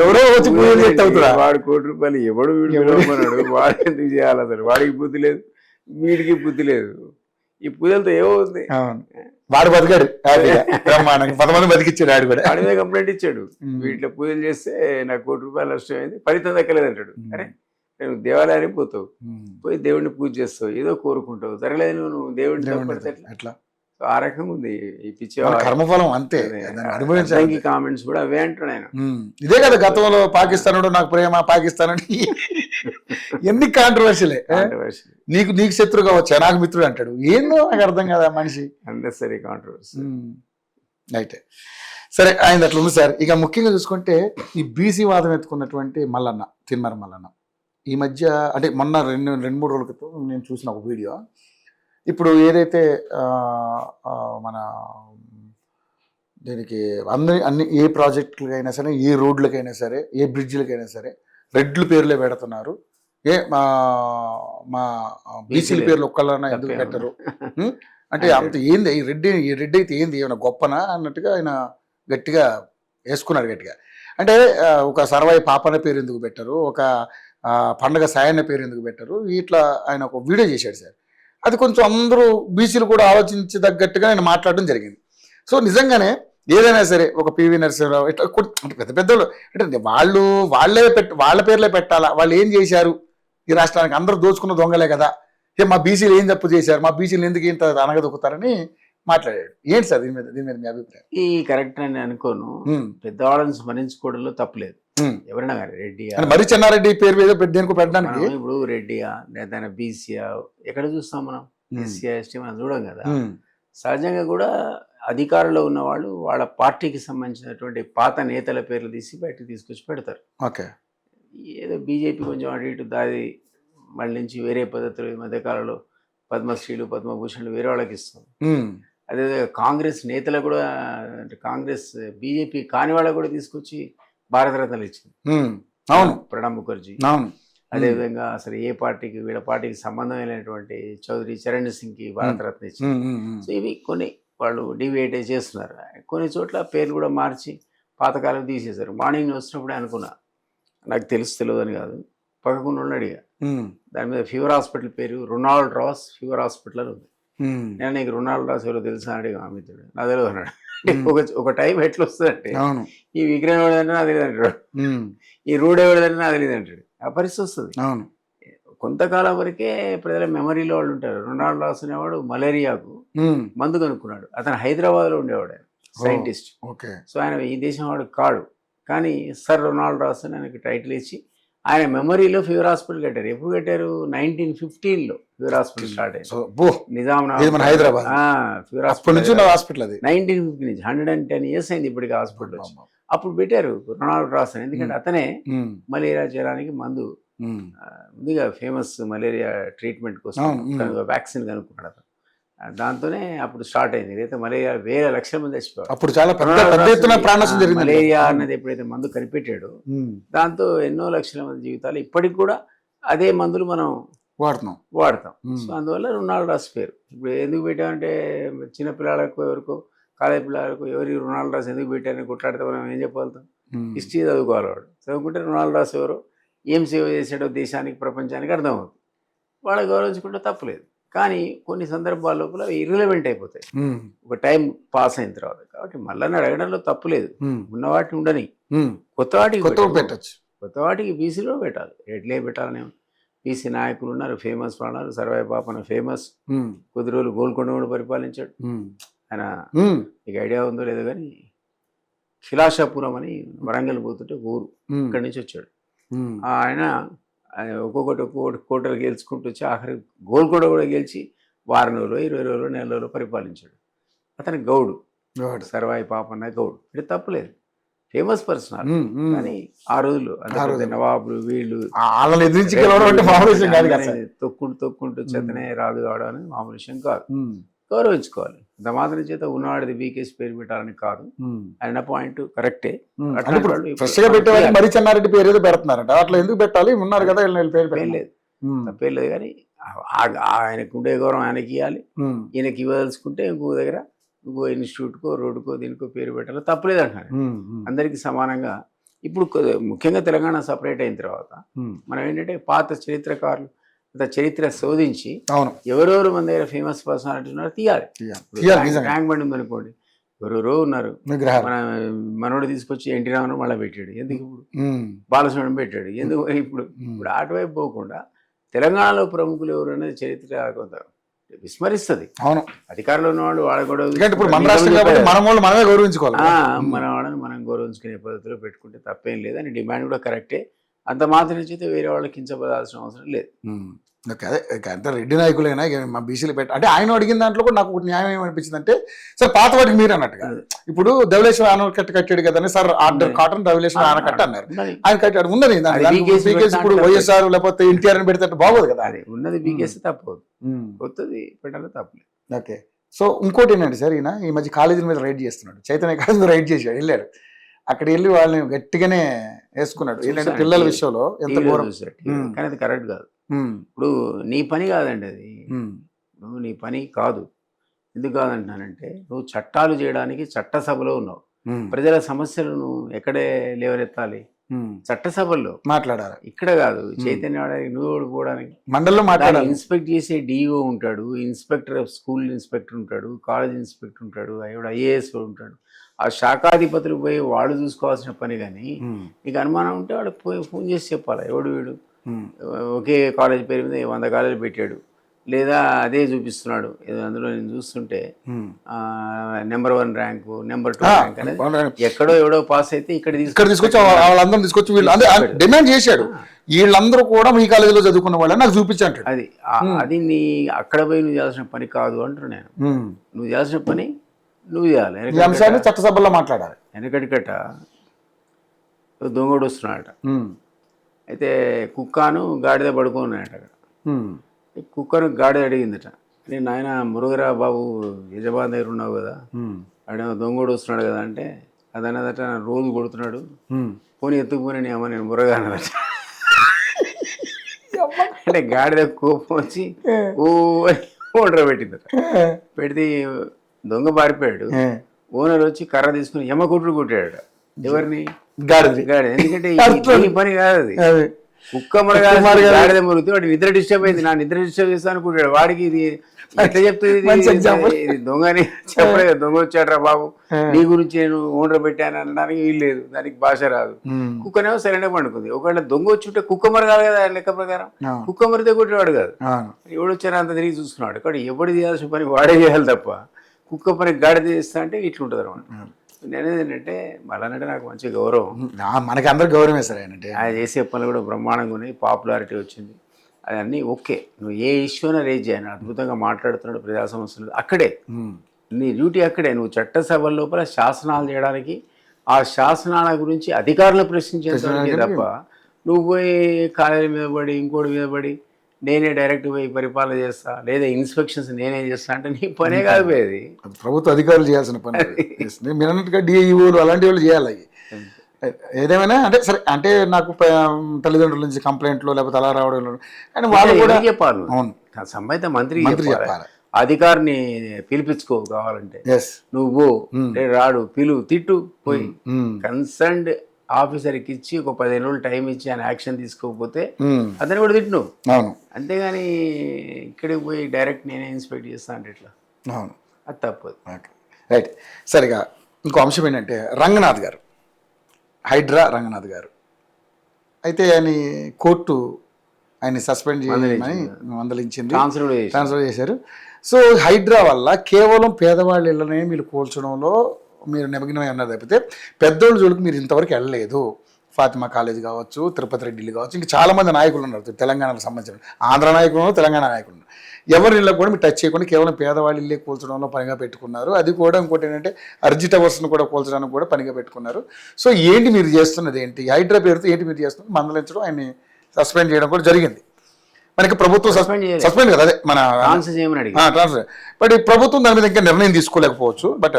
ఎవరో వచ్చి పూజలు చేస్తే అవుతుందా? వాడు ₹1,00,00,000 ఎవడు వీడు వాడు ఎందుకు చేయాలి అసలు? వాడికి బుద్ధి లేదు, వీడికి బుద్ధి లేదు. ఈ పూజలతో ఏమవుతుంది? అవును, వాడు బతికాడు హ్యాపీగా బ్రహ్మాండంగా 10 మంది బతికిచ్చాడు ఆడు కూడా. వాడి మీద కంప్లైంట్ ఇచ్చాడు, వీటిలో పూజలు చేస్తే నాకు ₹1,00,00,000 నష్టమైంది, ఫలితం దక్కలేదు అంటాడు. అరే నేను దేవాలయానికి పోతావు, పోయి దేవుడిని పూజ చేస్తావు, ఏదో కోరుకుంటావు, జరగలేదు నువ్వు దేవుడిని ఎట్లా ఆ రకంగా ఉంది ఈ పిచ్చి కర్మఫలం అంతే, అనుభవించాలి. కామెంట్స్ కూడా అవే అంటాడు ఆయన. ఇదే కదా గతంలో పాకిస్తాన్ నాకు ప్రేమ పాకిస్తాన్ అని ఎన్ని కాంట్రవర్సీలే. నీకు శత్రుగా వచ్చా నాకు మిత్రుడు అంటాడు, ఏందో నాకు అర్థం కదా మనిషి. Unnecessary controversy. అయితే సరే, ఆయన అట్లా ఉంది సార్. ఇక ముఖ్యంగా చూసుకుంటే ఈ బీసీ వాదం ఎత్తుకున్నటువంటి మల్లన్న, తిన్మర మల్లన్న, ఈ మధ్య అంటే మొన్న 2-3 రోజుల క్రితం నేను చూసిన ఒక వీడియో. ఇప్పుడు ఏదైతే మన దీనికి అన్ని ఏ ప్రాజెక్టులకైనా సరే, ఏ రోడ్లకైనా సరే, ఏ బ్రిడ్జ్లకైనా సరే రెడ్ల పేర్లే పెడుతున్నారు. మా బీసీల పేర్లు ఒక్కళ్ళన్నా ఎందుకు పెట్టరు అంటే అంత ఏంది ఈ రెడ్డి అయితే ఏంది ఏమైనా గొప్పనా అన్నట్టుగా ఆయన గట్టిగా వేసుకున్నాడు గట్టిగా. అంటే ఒక సర్వాయి పాపన్న పేరు ఎందుకు పెట్టరు, ఒక పండగ సాయన్న పేరు ఎందుకు పెట్టరు, ఇట్లా ఆయన ఒక వీడియో చేశాడు సార్. అది కొంచెం అందరూ బీసీలు కూడా ఆలోచించదగ్గట్టుగా ఆయన మాట్లాడడం జరిగింది. సో నిజంగానే ఏదైనా సరే ఒక పివి నరసింహరావు ఇట్లా అంటే పెద్ద పెద్దలు అంటే వాళ్ళ పేర్లే పెట్టాలా, వాళ్ళు ఏం చేశారు ఈ రాష్ట్రానికి, అందరూ దోచుకున్న దొంగలే కదా, మా బీసీలు ఏం తప్పు చేశారు, మా బీసీలు ఎందుకు ఇంత అనగదొక్కుతారని మాట్లాడాడు. ఏంటి సార్ దీని మీద మీ అభిప్రాయం? ఈ కరెక్ట్ అని అనుకోను, పెద్దవాళ్ళని స్మరించుకోవడంలో తప్పలేదు. ఎవరైనా కానీ రెడ్డియా, మరి చెన్నారెడ్డి పేరు మీద పెట్టడానికి ఇప్పుడు రెడ్డియా లేదా బీసీయా ఎక్కడ చూస్తాం మనం, ఎస్సీ ఎస్టీ మనం చూడం కదా. సహజంగా కూడా అధికారంలో ఉన్న వాళ్ళు వాళ్ళ పార్టీకి సంబంధించినటువంటి పాత నేతల పేర్లు తీసి బయటకు తీసుకొచ్చి పెడతారు. ఓకే, ఏదో బీజేపీ కొంచెం అటు ఇటు దాది మళ్ళీ నుంచి వేరే పద్ధతులు ఈ మధ్యకాలంలో పద్మశ్రీలు పద్మభూషణ్లు వేరే వాళ్ళకి ఇస్తాం. అదే కాంగ్రెస్ నేతలు కూడా అంటే కాంగ్రెస్ బీజేపీ కాని వాళ్ళకు కూడా తీసుకొచ్చి భారతరత్నలు ఇచ్చింది. అవును, ప్రణబ్ ముఖర్జీ. అవును, అదేవిధంగా అసలు ఏ పార్టీకి వీళ్ళ పార్టీకి సంబంధం లేనటువంటి చౌదరి చరణ్ సింగ్కి భారతరత్న ఇచ్చింది. సో ఇవి కొన్ని వాళ్ళు డివియేట్ చేస్తున్నారు. కొన్ని చోట్ల పేర్లు కూడా మార్చి పాతకాలం తీసేశారు. మార్నింగ్ వచ్చినప్పుడే అనుకున్నా, నాకు తెలియదు అని కాదు, పక్కకుండా అడిగా, దాని మీద ఫీవర్ హాస్పిటల్ పేరు రొనాల్డ్ రాస్ ఫీవర్ హాస్పిటల్ అని ఉంది. నేను నీకు రొనాల్డ్ రాస్ ఎవరో తెలుసా అని అడిగా, మిత్రుడు నా తెలియదు అన్నాడు. ఒక టైం ఎట్లా వస్తుందంటే ఈ విగ్రహం ఎవరిదంటే నాకు తెలియదు అంటాడు, ఈ రోడ్ ఎవరిదంటే నాకు తెలియదు అంటాడు. ఆ పరిస్థితి వస్తుంది. కొంతకాలం వరకే ప్రజల మెమరీలో వాళ్ళు ఉంటారు. రొనాల్డ్ రాస్ అనేవాడు మలేరియాకు మందు కనుక్కున్నాడు. అతను హైదరాబాద్లో ఉండేవాడు, సైంటిస్ట్. సో ఆయన ఈ దేశం వాడు కాడు, కానీ సర్ రొనాల్డ్ రాస్ అని ఆయనకు టైటిల్ ఇచ్చి ఆయన మెమరీలో ఫీవర్ హాస్పిటల్ కట్టారు. ఎప్పుడు కట్టారు? 1915లో ఫీవర్ హాస్పిటల్ స్టార్ట్ అయ్యింది నిజామాబాద్, హైదరాబాద్. ఫీవర్ హాస్పిటల్ 1950 నుంచి 110 years అయింది ఇప్పటికి హాస్పిటల్. అప్పుడు పెట్టారు రొనాల్డ్ రాస్ అని, ఎందుకంటే అతనే మలేరియా జ్వరానికి మందు ముందుగా ఫేమస్ మలేరియా ట్రీట్మెంట్ కోసం వ్యాక్సిన్ కనుక్కున్నాడు అతను. దాంతోనే అప్పుడు స్టార్ట్ అయింది. ఏదైతే మలేరియా వేల లక్షల మంది చచ్చిపోయారు. అప్పుడు చాలా పెద్ద ఎత్తున ప్రాణనష్టం జరిగింది. మలేరియా అన్నది ఎప్పుడైతే మందు కనిపెట్టాడో దాంతో ఎన్నో లక్షల మంది జీవితాలు ఇప్పటికి కూడా అదే మందులు మనం వాడతాం. సో అందువల్ల రొనాల్డ్ రాస్ పేరు ఇప్పుడు ఎందుకు పెట్టామంటే చిన్నపిల్లలకు ఎవరికో కాలేజీ పిల్లలకు ఎవరి రొనాల్డ్ రాస్ ఎందుకు పెట్టారని కొట్లాడితే మనం ఏం చెప్పగలుగుతాం? హిస్టరీ చదువుకోవాలి. వాడు చదువుకుంటే రొనాల్డ్ రాస్ ఎవరో ఏం సేవ చేశాడో దేశానికి ప్రపంచానికి అర్థమవుతుంది. వాళ్ళ గౌరవించుకుంటే తప్పలేదు. కానీ కొన్ని సందర్భాల లోపల ఇర్రిలవెంట్ అయిపోతాయి ఒక టైం పాస్ అయిన తర్వాత. కాబట్టి మళ్ళీ అడగడంలో తప్పు లేదు. ఉన్న వాటిని ఉండని, కొత్త వాటికి పెట్టచ్చు. కొత్త వాటికి బీసీలో పెట్టాలి. రెడ్లే పెట్టాలని బీసీ నాయకులు ఉన్నారు, ఫేమస్ ఉన్నారు. సర్వాయి పాపన ఫేమస్, కొద్ది రోజులు గోల్కొండ కూడా పరిపాలించాడు ఆయన. మీకు ఐడియా ఉందో లేదో కానీ ఖిలాషాపురం అని వరంగల్ పోతుంటే ఊరు, ఇక్కడి నుంచి వచ్చాడు ఆయన. ఒక్కొక్కటి కోటలు గెలుచుకుంటూ వచ్చి ఆఖరి గోల్కొండ కూడా గెలిచి 10 రోజులు 20 రోజులు నెల రోజులు పరిపాలించాడు. అతని గౌడు సర్వాయి పాపన్న గౌడు. ఇది తప్పలేదు, ఫేమస్ పర్సన్. కానీ ఆ రోజులు నవాబులు వీళ్ళు తొక్కుంటూ చెత్తనే రాదు కావడం అనేది మామూలు విషయం కాదు. గౌరవించుకోవాలి. అంత మాత్రం చేత ఉన్నవాడిది బీకేసీ పేరు పెట్టాలని కాదు. ఆయన పాయింట్ కరెక్టే. అట్లాంటి వాళ్ళు ఇప్పుడు ఫ్రెష్ గా పెట్టేవాళ్ళు మరి చెన్నారెడ్డి పేరు ఏదో పెడుతున్నారట, అట్లా ఎందుకు పెట్టాలి, ఉన్నారు కదా వీళ్ళ పేరు తప్పేం పెట్టలేదు. లేదు, తప్పేం లేదు. కానీ ఆయనకు ఉండే గౌరవం ఆయనకి ఇవ్వాలి. ఈయనకి ఇవ్వదలుచుకుంటే ఇంకో దగ్గర ఇంకో ఇన్స్టిట్యూట్కో రోడ్డుకో దీనికో పేరు పెట్టాలి, తప్పలేదు అంటారు. అందరికీ సమానంగా. ఇప్పుడు ముఖ్యంగా తెలంగాణ సపరేట్ అయిన తర్వాత మనం ఏంటంటే పాత చరిత్రకారులు చరిత్ర శోధించి అవును ఎవరెవరు మన దగ్గర ఫేమస్ పర్సనాలిటీ ఉన్నారు తీయాలి. ట్యాంక్ బండి ఉందనుకోండి, ఎవరెవరో ఉన్నారు. మన మనోడు తీసుకొచ్చి ఎన్టీ రామారావు మళ్ళీ పెట్టాడు, ఎందుకు ఇప్పుడు బాలసుబ్రహ్మణ్యం పెట్టాడు, ఎందుకు ఇప్పుడు ఇప్పుడు అటువైపు పోకుండా తెలంగాణలో ప్రముఖులు ఎవరు అనేది చరిత్ర కొంత విస్మరిస్తుంది. అవును, అధికారంలో ఉన్నవాళ్ళు వాళ్ళ కూడా ఇప్పుడు మన రాష్ట్రం కాబట్టి మన వాళ్ళు మనమే గౌరవించుకోవాలి. మన వాళ్ళని మనం గౌరవించుకునే పద్ధతిలో పెట్టుకుంటే తప్పేం లేదు అని డిమాండ్ కూడా కరెక్టే. అంత మాత్రం చేస్తే వేరే వాళ్ళకి కించపడాల్సిన అవసరం లేదు. ఓకే, అదే అంటే రెడ్డి నాయకులైనా మా బీసీలు అంటే ఆయన అడిగిన దాంట్లో కూడా నాకు న్యాయం ఏమనిపించింది అంటే, సార్ పాత వాటికి మీరు అన్నట్టుగా ఇప్పుడు ధవళేశ్వర ఆనకట్ట కట్టాడు కదండి సార్, ఆర్డర్ కాటన్ ధవళేశ్వర ఆనకట్ట అన్నారు, ఆయన కట్టాడు ఉన్నది. ఇప్పుడు వైఎస్ఆర్ లేకపోతే ఎన్టీఆర్ అని పెడితే బాగోదు కదా, అది ఉన్నది బీకేసీ తప్పదు, కొత్తది పెట్టాలి తప్పలేదు. ఓకే, సో ఇంకోటి ఏంటంటే సార్, ఈయన ఈ మధ్య కాలేజీల మీద రైడ్ చేస్తున్నాడు, చైతన్య కాలేజీ మీద రైడ్ చేశాడు, వెళ్ళాడు, అక్కడ వెళ్ళి వాళ్ళని గట్టిగానే వేసుకున్నాడు. ఏంటంటే పిల్లల విషయంలో ఎంత ఘోరం, కానీ అది కరెక్ట్ కాదు. ఇప్పుడు నీ పని కాదండి అది, నువ్వు నీ పని కాదు. ఎందుకు కాదంటున్నానంటే, నువ్వు చట్టాలు చేయడానికి చట్టసభలో ఉన్నావు, ప్రజల సమస్యలను ఎక్కడే లేవనెత్తాలి, చట్టసభల్లో మాట్లాడాలి, ఇక్కడ కాదు. చైతన్య నువ్వు ఓడిపోవడానికి మండలంలో మాట్లాడాలి. ఇన్స్పెక్ట్ చేసే డిఓ ఉంటాడు, ఇన్స్పెక్టర్ స్కూల్ ఇన్స్పెక్టర్ ఉంటాడు, కాలేజ్ ఇన్స్పెక్టర్ ఉంటాడు, ఐఏఎస్ ఉంటాడు. ఆ శాఖాధిపతులు పోయి వాళ్ళు చూసుకోవాల్సిన పని. కానీ నీకు అనుమానం ఉంటే వాడు పోయి ఫోన్ చేసి చెప్పాలి, ఎవడు వీడు ఒకే కాలేజ్ పేరు మీద 100 కాలేజీలు పెట్టాడు, లేదా అదే చూపిస్తున్నాడు, అందులో నేను చూస్తుంటే నెంబర్ 1 ర్యాంకు, నెంబర్ 2 ర్యాంక్ అనేది ఎక్కడో ఎవడో పాస్ అయితే ఇక్కడ తీసుకొచ్చి వాళ్ళందరూ తీసుకొచ్చి వీళ్ళు డిమాండ్ చేశాడు, వీళ్ళందరూ కూడా మీ కాలేజీలో చదువుకున్న వాళ్ళని నాకు చూపించాడు. అది నీ అక్కడ పోయి నువ్వు చేయాల్సిన పని కాదు అంటున్నా నేను. నువ్వు చేయాల్సిన పని నువ్వు చేయాలి. ఈ అంశాన్ని చట్టసభలో మాట్లాడాలి. వెనకటికట దొంగడు వస్తున్నాడట, అయితే కుక్కను గాడిద పడుకున్నాయట. అక్కడ కుక్కను గాడిద అడిగిందట, నేను నాయన మురుగరా బాబు యజమాని దగ్గర ఉన్నావు కదా, ఆడేమో దొంగడు వస్తున్నాడు కదా అంటే, అదన్నదట రోజు కొడుతున్నాడు, పోనీ ఎత్తుకుపోయి నేను మురగా అన్నదట. అంటే గాడిద కోపం వచ్చి ఓ ఓడర పెట్టిందట. పెడితే దొంగ పారిపోయాడు. ఓనర్ వచ్చి కర్ర తీసుకుని యమకుట్లు కొట్టాడు. ఎవరిని? గాడిద. ఎందుకంటే ఈ పని కాదు అది, కుక్క గాడిద మురిగితే వాడి నిద్ర డిస్టర్బ్ అయింది, నా నిద్ర డిస్టర్బ్ చేస్తా అనుకుంటాడు. వాడికి ఇది ఎట్లా చెప్తుంది, ఇది దొంగని చెప్పలే కదా, దొంగ వచ్చాడరా బాబు నీ గురించి నేను ఓనర్ పెట్టాను అనడానికి వీలు లేదు, దానికి భాష రాదు. కుక్కనేమో సరైన పండుకుంది. ఒకవేళ దొంగ వచ్చి కుక్క మరగాలి కదా లెక్క ప్రకారం, కుక్క మరితే కొట్టేవాడు కాదు, ఎవడు వచ్చారో అంత తిరిగి చూస్తున్నాడు. కాబట్టి ఎవడు చేయాల్సిన పని వాడే చేయాలి తప్ప కుక్క పని గాడిద చేస్తా అంటే ఇట్లుంటుంది అనమాట. నేనేది ఏంటంటే మళ్ళీ నాకు మంచి గౌరవం, మనకి అందరు గౌరవమే సార్. ఆయన చేసే పనులు కూడా బ్రహ్మాండంగా ఉన్నాయి, పాపులారిటీ వచ్చింది, అవన్నీ ఓకే. నువ్వు ఏ ఇష్యూనా రేజ్ చేయను, అద్భుతంగా మాట్లాడుతున్నాడు, ప్రజా సమస్యలు అక్కడే నీ డ్యూటీ అక్కడే. నువ్వు చట్టసభల లోపల శాసనాలు చేయడానికి, ఆ శాసనాల గురించి అధికారులు ప్రశ్నించేదానికి తప్ప నువ్వు పోయి కాలేజీ మీద పడి ఇంకోటి మీద పడి నేనే డైరెక్ట్ పోయి పరిపాలన చేస్తా, లేదా ఇన్స్పెక్షన్స్ నేనే చేస్తా అంటే నీ పనే కాదు పోయేది. ప్రభుత్వ అధికారులు చేయాల్సిన పని. మీరు అన్నట్టుగా డిఐఓలు అలాంటి వాళ్ళు చేయాలి. ఏదేమైనా అంటే సరే, అంటే నాకు తల్లిదండ్రుల నుంచి కంప్లైంట్లు లేకపోతే అలా రావడం, కానీ వాళ్ళు కూడా చెప్పాలి. అవును, సంబంధిత మంత్రి చెప్పాలి, అధికారిని పిలిపించుకో కావాలంటే, నువ్వు రాడు పిలువు తిట్టు పోయి కన్సర్న్డ్ ఆఫీసర్కి ఇచ్చి ఒక 15 రోజులు టైం ఇచ్చి ఆయన యాక్షన్ తీసుకోకపోతే అతను కూడా తిట్టు. అంతేగాని ఇక్కడికి పోయి డైరెక్ట్ నేనే ఇన్స్పెక్ట్ చేస్తా అంటే ఎట్లా, అది తప్పదు. రైట్. సరిగా ఇంకో అంశం ఏంటంటే, రంగనాథ్ గారు, హైడ్రా రంగనాథ్ గారు అయితే ఆయన కోర్టు ఆయన్ని సస్పెండ్ చేయమని మందలించింది, ట్రాన్స్ఫర్ చేశారు. సో హైడ్రా వల్ల కేవలం పేదవాళ్ళ ఇళ్ళనే మీరు కూల్చడంలో మీరు నిమగ్నమై ఉన్నారు తప్పితే పెద్దోళ్ళు జోలికి మీరు ఇంతవరకు వెళ్ళలేదు. ఫాతిమా కాలేజ్ కావచ్చు, తిరుపతి రెడ్డిలు కావచ్చు, ఇంకా చాలామంది నాయకులు ఉన్నారు తెలంగాణకు సంబంధించిన, ఆంధ్ర నాయకులు, తెలంగాణ నాయకులు, ఎవరి ఇళ్ళ కూడా మీరు టచ్ చేయకుండా కేవలం పేదవాళ్ళ ఇల్లే కూల్చడంలో పనిగా పెట్టుకున్నారు. అది కూడా ఇంకోటి ఏంటంటే అర్జీ టవర్స్ను కూడా కూల్చడానికి కూడా పనిగా పెట్టుకున్నారు. సో ఏంటి మీరు చేస్తున్నది ఏంటి, హైడ్రా పేరుతో ఏంటి మీరు చేస్తున్నారు? మందలించడం, ఆయన్ని సస్పెండ్ చేయడం కూడా జరిగింది. మనకి ప్రభుత్వం Suspend చేయలేదు. సస్పెండ్ కదా, అదే మన ట్రాన్స్ఫర్ చేయమని అడిగి ట్రాన్స్ఫర్. బట్ ఈ ప్రభుత్వం దాని మీద ఇంకా నిర్ణయం తీసుకోలేకపోవచ్చు. బట్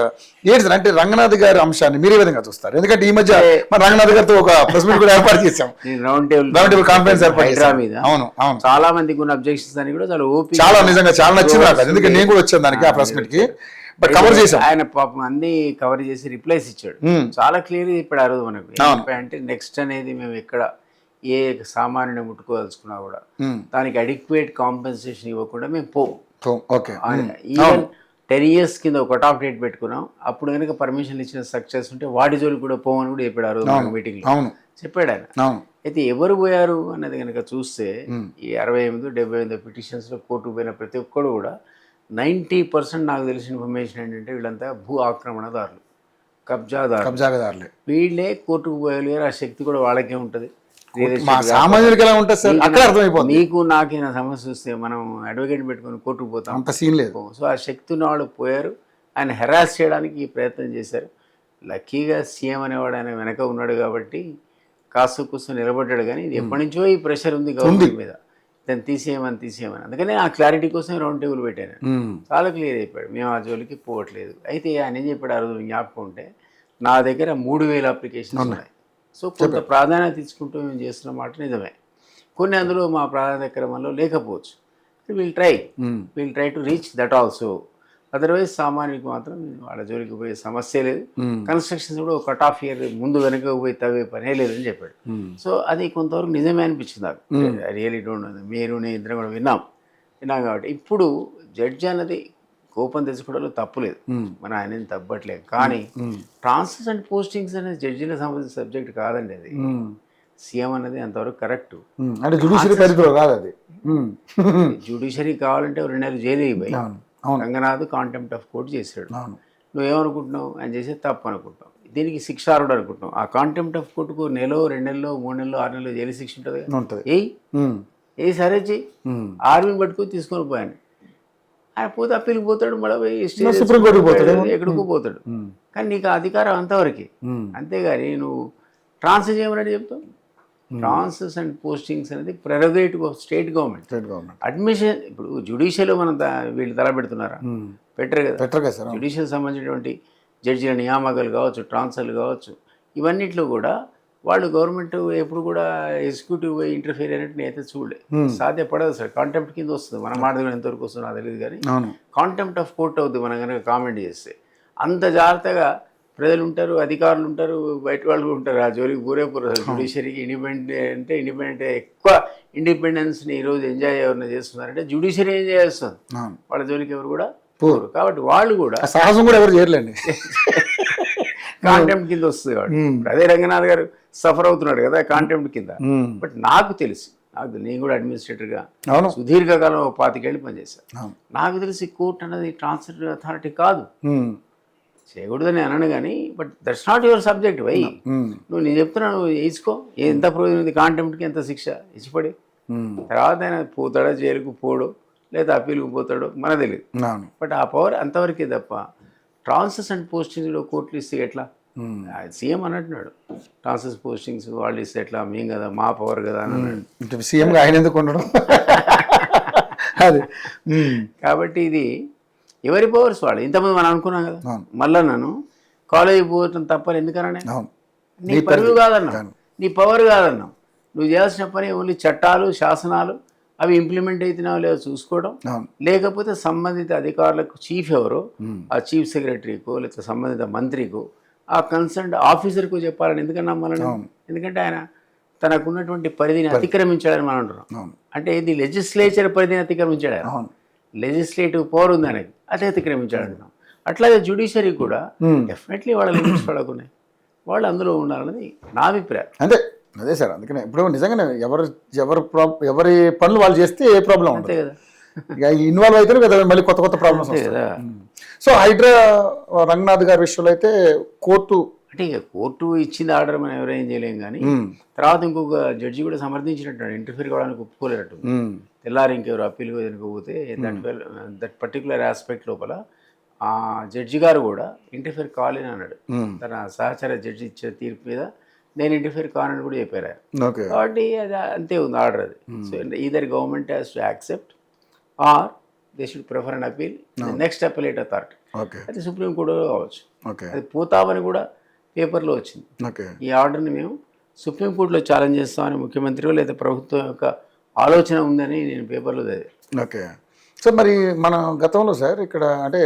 ఏంటి సార్ అంటే రంగనాథ్ గారి అంశాన్ని మీరు ఏ విధంగా చూస్తారు? ఎందుకంటే ఈ మధ్య మన రంగనాథ్ గారితో ఒక ప్రెస్ మీట్ కూడా ఏర్పాటు చేశాం, round round table table conference ఏర్పాటు హైడ్రా చేశాం. మీద అవును అవును, చాలా మందికి ఉన్న అబ్జెక్షన్స్ అని కూడా చాలా ఓపిక, చాలా నిజంగా చాలా నచ్చింది నాకు. ఎందుకంటే నేను కూడా వచ్చాను దానికి, ఆ ప్రెస్ మీట్ కి. బట్ కవర్ చేశాం. ఆయన పాపం అన్ని కవర్ చేసి రిప్లైస్ ఇచ్చాడు. చాలా క్లియర్ ఇప్పుడు ఆ రోజు మనకు అంటే నెక్స్ట్ అనేది మేము ఎక్కడ ఏ సామాన్యుని ముట్టుకోదలుచుకున్నా కూడా దానికి అడిక్వేట్ కాంపెన్సేషన్ ఇవ్వకుండా మేము పోం. ఓకే, ఈవెన్ 10 years కింద ఒక కట్ ఆఫ్ డేట్ పెట్టుకున్నాం. అప్పుడు కనుక పర్మిషన్ ఇచ్చిన సక్సెస్ ఉంటే వాటి జోలికి కూడా పోమని కూడా చెప్పాడు ఆ రోజు మీటింగ్ లో, అవును చెప్పాడు ఆయన. అవును. అయితే ఎవరు పోయారు అన్నది కనుక చూస్తే ఈ 68-78 పిటిషన్స్ లో కోర్టుకు పోయిన ప్రతి ఒక్కడు కూడా 90% నాకు తెలిసిన ఇన్ఫర్మేషన్ ఏంటంటే వీళ్ళంతా భూ ఆక్రమణదారులు, కబ్జాదారులే. వీళ్ళే కోర్టుకు పోయలేరు. ఆ శక్తి కూడా వాళ్ళకే ఉంటుంది. మా సామాన్యుడికి ఎలా ఉంటుంది సార్, అక్కడ అర్థమైపోతుంది. మీకు నాకైనా సమస్య వస్తే మనం అడ్వకేట్ పెట్టుకొని కోర్టుకు పోతాం, అంత సీన్ లేదు. సో ఆ శక్తి ఉన్న వాళ్ళు పోయారు. ఆయన హెరాస్ చేయడానికి ఈ ప్రయత్నం చేశారు. లక్కీగా సీఎం అనేవాడు ఆయన వెనక ఉన్నాడు కాబట్టి కాస్త కూస్తూ నిలబడ్డాడు. కానీ ఇది ఎప్పటి నుంచో ఈ ప్రెషర్ ఉంది గవర్నమెంట్ మీద, దాన్ని తీసేయమని. అందుకని ఆ క్లారిటీ కోసం రౌండ్ టేబుల్ పెట్టాను. చాలా క్లియర్ అయిపోయాడు, మేము ఆ జోలికి పోవట్లేదు. అయితే ఆయన ఏం చెప్పాడు ఆ రోజు జ్ఞాపకం ఉంటే, నా దగ్గర 3000 అప్లికేషన్స్ ఉన్నాయి. సో కొంత ప్రాధాన్యత ఇచ్చుకుంటూ మేము చేస్తున్న మాట నిజమే. కొన్ని అందులో మా ప్రాధాన్యత క్రమంలో లేకపోవచ్చు. Will try to reach that also. Otherwise సామాన్యుడికి మాత్రం వాళ్ళ జోలికి పోయే సమస్య లేదు. కన్స్ట్రక్షన్స్ కూడా ఒక కట్ ఆఫ్ ఇయర్ ముందు వెనక పోయి తవ్వే పనే లేదని చెప్పాడు. సో అది కొంతవరకు నిజమే అనిపించింది నాకు. రియలీ డోంట్ నో, మీరు నేను ఇద్దరం కూడా విన్నాం కాబట్టి ఇప్పుడు జడ్జి అన్నది కోపం తెచ్చుకోవడంలో తప్పులేదు, మన ఆయన తప్పట్లేదు. కానీ ట్రాన్స్ఫర్స్ అండ్ పోస్టింగ్స్ అనేది జడ్జిలకు సంబంధించిన సబ్జెక్ట్ కాదండి. అది సీఎం అనేది అంతవరకు కరెక్ట్. అంటే జ్యుడిషియరీ పరిధిలో కాదు అది. జ్యుడిషియరీ కావాలంటే 2 నెలలు జైలు అయిపోయి రంగనాథ్ కాంటెంప్ట్ ఆఫ్ కోర్ట్ చేశాడు. నువ్వేమనుకుంటున్నావు, ఆయన చేసేది తప్పు అనుకుంటావు, దీనికి శిక్షార్హుడు అనుకుంటున్నావు. ఆ కాంటెంప్ట్ ఆఫ్ కోర్టుకు 1 నెల 2 నెలలు 3 నెలలు 6 నెలలు జైలు శిక్ష ఉంటుంది. ఏ సరే చెయ్యి, ఆర్మీని పట్టుకొని తీసుకొని పోయాను. ఆయన పోతే అప్పీల్కి పోతాడు, మళ్ళీ ఎక్కడికో పోతాడు. కానీ నీకు ఆ అధికారం అంతవరకు, అంతేగాని నువ్వు ట్రాన్స్ఫర్ చేయమని చెప్తావు. ట్రాన్స్ఫర్స్ అండ్ పోస్టింగ్స్ అనేది prerogative of state government. Admission ఇప్పుడు జ్యుడిషియల్ మనం వీళ్ళు తలపెడుతున్నారా? పెట్టరు కదా. జ్యుడిషియల్ సంబంధించినటువంటి జడ్జిల నియామకాలు కావచ్చు, ట్రాన్స్ఫర్లు కావచ్చు, ఇవన్నిట్లో కూడా వాళ్ళు గవర్నమెంట్ ఎప్పుడు కూడా ఎగ్జిక్యూటివ్ ఇంటర్ఫియర్ అయినట్టు నేనైతే చూడలేదు. సాధ్యపడదు సార్. కాంటెంప్ట్ కింద వస్తుంది. మన మాట ఎంతవరకు వస్తుందో నాకు తెలియదు, కానీ కాంటెంప్ట్ ఆఫ్ కోర్ట్ అవుతుంది మనం కనుక కామెంట్ చేస్తే. అంత జాగ్రత్తగా ప్రజలు ఉంటారు, అధికారులు ఉంటారు, బయట వాళ్ళు ఉంటారు. ఆ జోలికి పూరేపూర. జ్యుడిషియరీకి ఇండిపెండెంట్ ఎక్కువ ఇండిపెండెన్స్ని ఈరోజు ఎంజాయ్ ఎవరైనా చేస్తున్నారంటే జ్యుడిషియరీ ఎంజాయ్ చేస్తుంది. వాళ్ళ జోలికి ఎవరు కూడా పోరు. కాబట్టి వాళ్ళు కూడా సాహసం కూడా ఎవరు చేయలేండి. కాంటెంప్ట్ కింద వస్తుంది. కాబట్టి అదే రంగనాథ్ గారు సఫర్ అవుతున్నాడు కదా కాంటెంప్ట్ కింద. బట్ నాకు తెలిసి, నేను కూడా అడ్మినిస్ట్రేటర్గా సుదీర్ఘకాలం 25 ఏళ్ళు పనిచేశాను. నాకు తెలిసి కోర్టు అనేది ట్రాన్స్ఫర్ అథారిటీ కాదు, చేయకూడదని అనను. కానీ but that's not your subject. Why నేను చెప్తున్నా, నువ్వు వేసుకో, ఎంత ప్రయోజనం ఉంది, కాంటెంప్ట్కి ఎంత శిక్ష ఇచ్చిపడి. తర్వాత ఆయన పోతాడో జైలుకు పోడో, లేదా అప్పీల్కి పోతాడో మనకు తెలియదు. బట్ ఆ పవర్ అంతవరకే తప్ప ట్రాన్స్ఫర్స్ అండ్ పోస్టింగ్స్లో కోర్టులు ఇస్తే ఎట్లా? సీఎం అన్నట్టున్నాడు, ట్రాన్స్ఫర్స్ పోస్టింగ్స్ వాళ్ళు ఇస్తే ఎట్లా, మేం కదా, మా పవర్ కదా అని అన్నాడు. సీఎంగా ఆయన ఎందుకు ఉండడం? కాబట్టి ఇది ఎవరి పవర్స్ వాళ్ళు. ఇంతమంది మనం అనుకున్నాం కదా. మళ్ళీ నన్ను కాలేజీ పోవటం తప్పని ఎందుకన్నా? నీ పరువు కాదన్నావు, నీ పవర్ కాదన్నావు. నువ్వు చేయాల్సిన పని ఓన్లీ చట్టాలు, శాసనాలు అవి ఇంప్లిమెంట్ అవుతున్నావో లేదో చూసుకోవడం, లేకపోతే సంబంధిత అధికారులకు చీఫ్ ఎవరో ఆ చీఫ్ సెక్రటరీకో లేకపోతే సంబంధిత మంత్రికో ఆ కన్సర్న్ ఆఫీసర్కు చెప్పాలని ఎందుకన్నా మనం? ఎందుకంటే ఆయన తనకున్నటువంటి పరిధిని అతిక్రమించాడని మనం అంటున్నాం. అంటే ఇది లెజిస్లేచర్ పరిధిని అతిక్రమించాడు ఆయన. లెజిస్లేటివ్ పవర్ ఉంది ఆయనకి, అదే అతిక్రమించాడు అంటున్నాం. అట్లాగే జ్యుడిషియరీ కూడా డెఫినెట్లీ వాళ్ళ లిమిట్స్ వాళ్ళకున్నాయి, వాళ్ళు అందులో ఉండాలన్నది నా అభిప్రాయం. అంతే అదే సార్. అందుకనే ఇప్పుడు నిజంగానే ఎవరి పనులు వాళ్ళు చేస్తే ఏ ప్రాబ్లం అంతే కదా. ఇన్వాల్వ్ అవుతారు కదా, మళ్ళీ కొత్త ప్రాబ్లమ్స్ కదా. సో హైడ్రా రంగనాథ్ గారి విషయంలో అయితే కోర్టు అంటే ఇక కోర్టు ఇచ్చింది ఆర్డర్ మనం ఎవరేం చేయలేం. కానీ తర్వాత ఇంకొక జడ్జి కూడా సమర్థించినట్టు, ఇంటర్ఫియర్ కావడానికి ఒప్పుకోలేనట్టు. తెల్లారి ఇంకెవరు అప్పీల్ వెనుకపోతే దట్ పర్టికులర్ ఆస్పెక్ట్ లోపల ఆ జడ్జి గారు కూడా ఇంటర్ఫియర్ కావాలని అన్నాడు. తన సహచర జడ్జి ఇచ్చే తీర్పు మీద నేను ఇంటర్ఫియర్ కానని కూడా చెప్పారు ఆయన. ఓకే. కాబట్టి అది అంతే ఉంది ఆర్డర్ అది. So either government has to accept or they should prefer and appeal next appellate authority. Okay. అది సుప్రీం కోర్టు కావచ్చు. ఓకే. అది పోతామని కూడా పేపర్లో వచ్చింది. ఓకే. ఈ ఆర్డర్ని మేము సుప్రీంకోర్టులో ఛాలెంజ్ చేస్తామని ముఖ్యమంత్రి లేదా ప్రభుత్వం యొక్క ఆలోచన ఉందని నేను పేపర్లో చదివాను. ఓకే. సో మరి మన గతంలో సార్ ఇక్కడ అంటే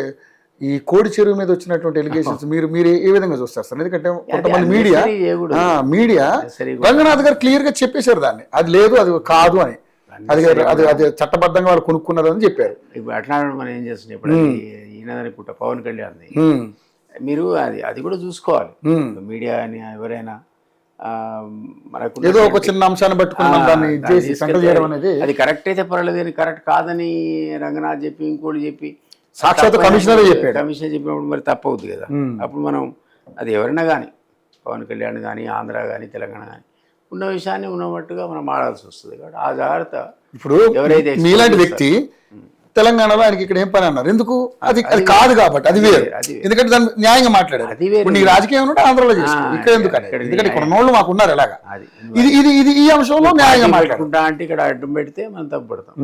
ఈ కోడి చెరువు మీద వచ్చినటువంటి ఎలిగేషన్స్ మీరు మీరు ఏ విధంగా చూస్తారు సార్? ఎందుకంటే కొంతమంది మీడియా రంగనాథ్ గారు క్లియర్ గా చెప్పేశారు దాన్ని, అది లేదు అది కాదు అని, అది అది అది చట్టబద్ధంగా వాళ్ళు కొనుక్కున్నారు అని చెప్పారు. ఇప్పుడు అట్లా మనం ఏం చేస్తున్నాం ఇప్పుడు ఈయనదనుకుంటా పవన్ కళ్యాణ్ మీరు అది కూడా చూసుకోవాలి. మీడియా అని ఎవరైనా మనకు ఏదో ఒక చిన్న అంశాన్ని పట్టుకుని దాన్ని చేయడం అనేది అది కరెక్ట్ అయితే పర్వాలేదు, అని కరెక్ట్ కాదని రంగనాథ్ చెప్పి ఇంకోటి చెప్పి సాక్షాత్ కమిషనర్ చెప్పినప్పుడు మరి తప్పవుద్ది కదా. అప్పుడు మనం అది ఎవరైనా కానీ పవన్ కళ్యాణ్ కానీ ఆంధ్ర కానీ తెలంగాణ కానీ ఉన్న విషయాన్ని ఉన్నట్టుగా మనం ఆడాల్సి వస్తుంది. కాబట్టి ఆ జాగ్రత్త ఇప్పుడు ఎవరైతే మీలాంటి వ్యక్తి తెలంగాణలో ఆయనకి ఇక్కడ ఏం పని అన్నారు, ఎందుకు? అది అది కాదు కాబట్టి అది వేరు, ఎందుకంటే దాన్ని న్యాయంగా మాట్లాడారు. నీకు రాజకీయం ఉంటే ఆంధ్రలో చేసుకో, ఇక్కడ ఎందుకు? ఎందుకంటే ఇక్కడ ఉన్నోళ్ళు మాకు ఉన్నారు ఎలాగా, ఇది ఇది ఇది ఈ అంశంలో న్యాయంగా మాట్లాడుకుంటా అంటే ఇక్కడ అడ్డం పెడితే మనం తప్పు పడతాం.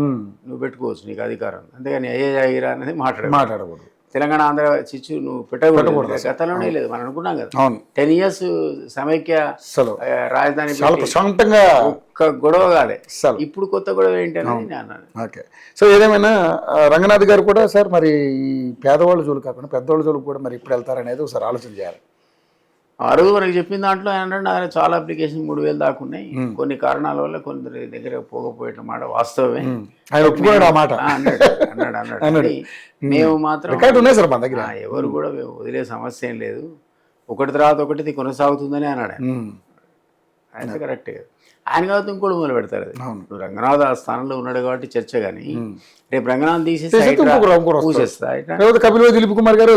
నువ్వు పెట్టుకోవచ్చు, నీకు అధికారం, అంతేగాని అయ్యే జాగిరా అనేది మాట్లాడకూడదు. తెలంగాణ ఆంధ్ర చిచ్చు నువ్వు పెట్టకూడదు. గతంలోనే లేదు, మనం అనుకున్నాం కదా 10 years సమైక్య రాజధాని ఒక్క గొడవ కాలే. ఇప్పుడు కొత్త గొడవ ఏంటని నేను అన్నాను. ఓకే. సో ఏదేమైనా రంగనాథ్ గారు కూడా సార్ మరి ఈ పేదవాళ్ళ జోలు కాకుండా పెద్దవాళ్ళ జోలికి కూడా మరి ఇప్పుడు వెళ్తారనేది ఒకసారి ఆలోచన చేయాలి. ఆ రోజు మనకి చెప్పిన దాంట్లో ఏంటంటే చాలా అప్లికేషన్ 3,000 దాకా ఉన్నాయి. కొన్ని కారణాల వల్ల కొందరి దగ్గర పోకపోయేట మాట వాస్తవమే. అన్నాడు. మేము మాత్రం ఎవరు కూడా మేము వదిలే సమస్య ఏం లేదు, ఒకటి తర్వాత ఒకటి కొనసాగుతుందని అన్నాడు. అయితే కరెక్టే కదా. ఆయన కాబట్టి ఇంకోటి మొదలు పెడతారు. అది నువ్వు రంగనాథ్ ఆ స్థానంలో ఉన్నాడు కాబట్టి చర్చ, కానీ రేపు రంగనాథ్ తీసేసి దిలీప్ కుమార్ గారు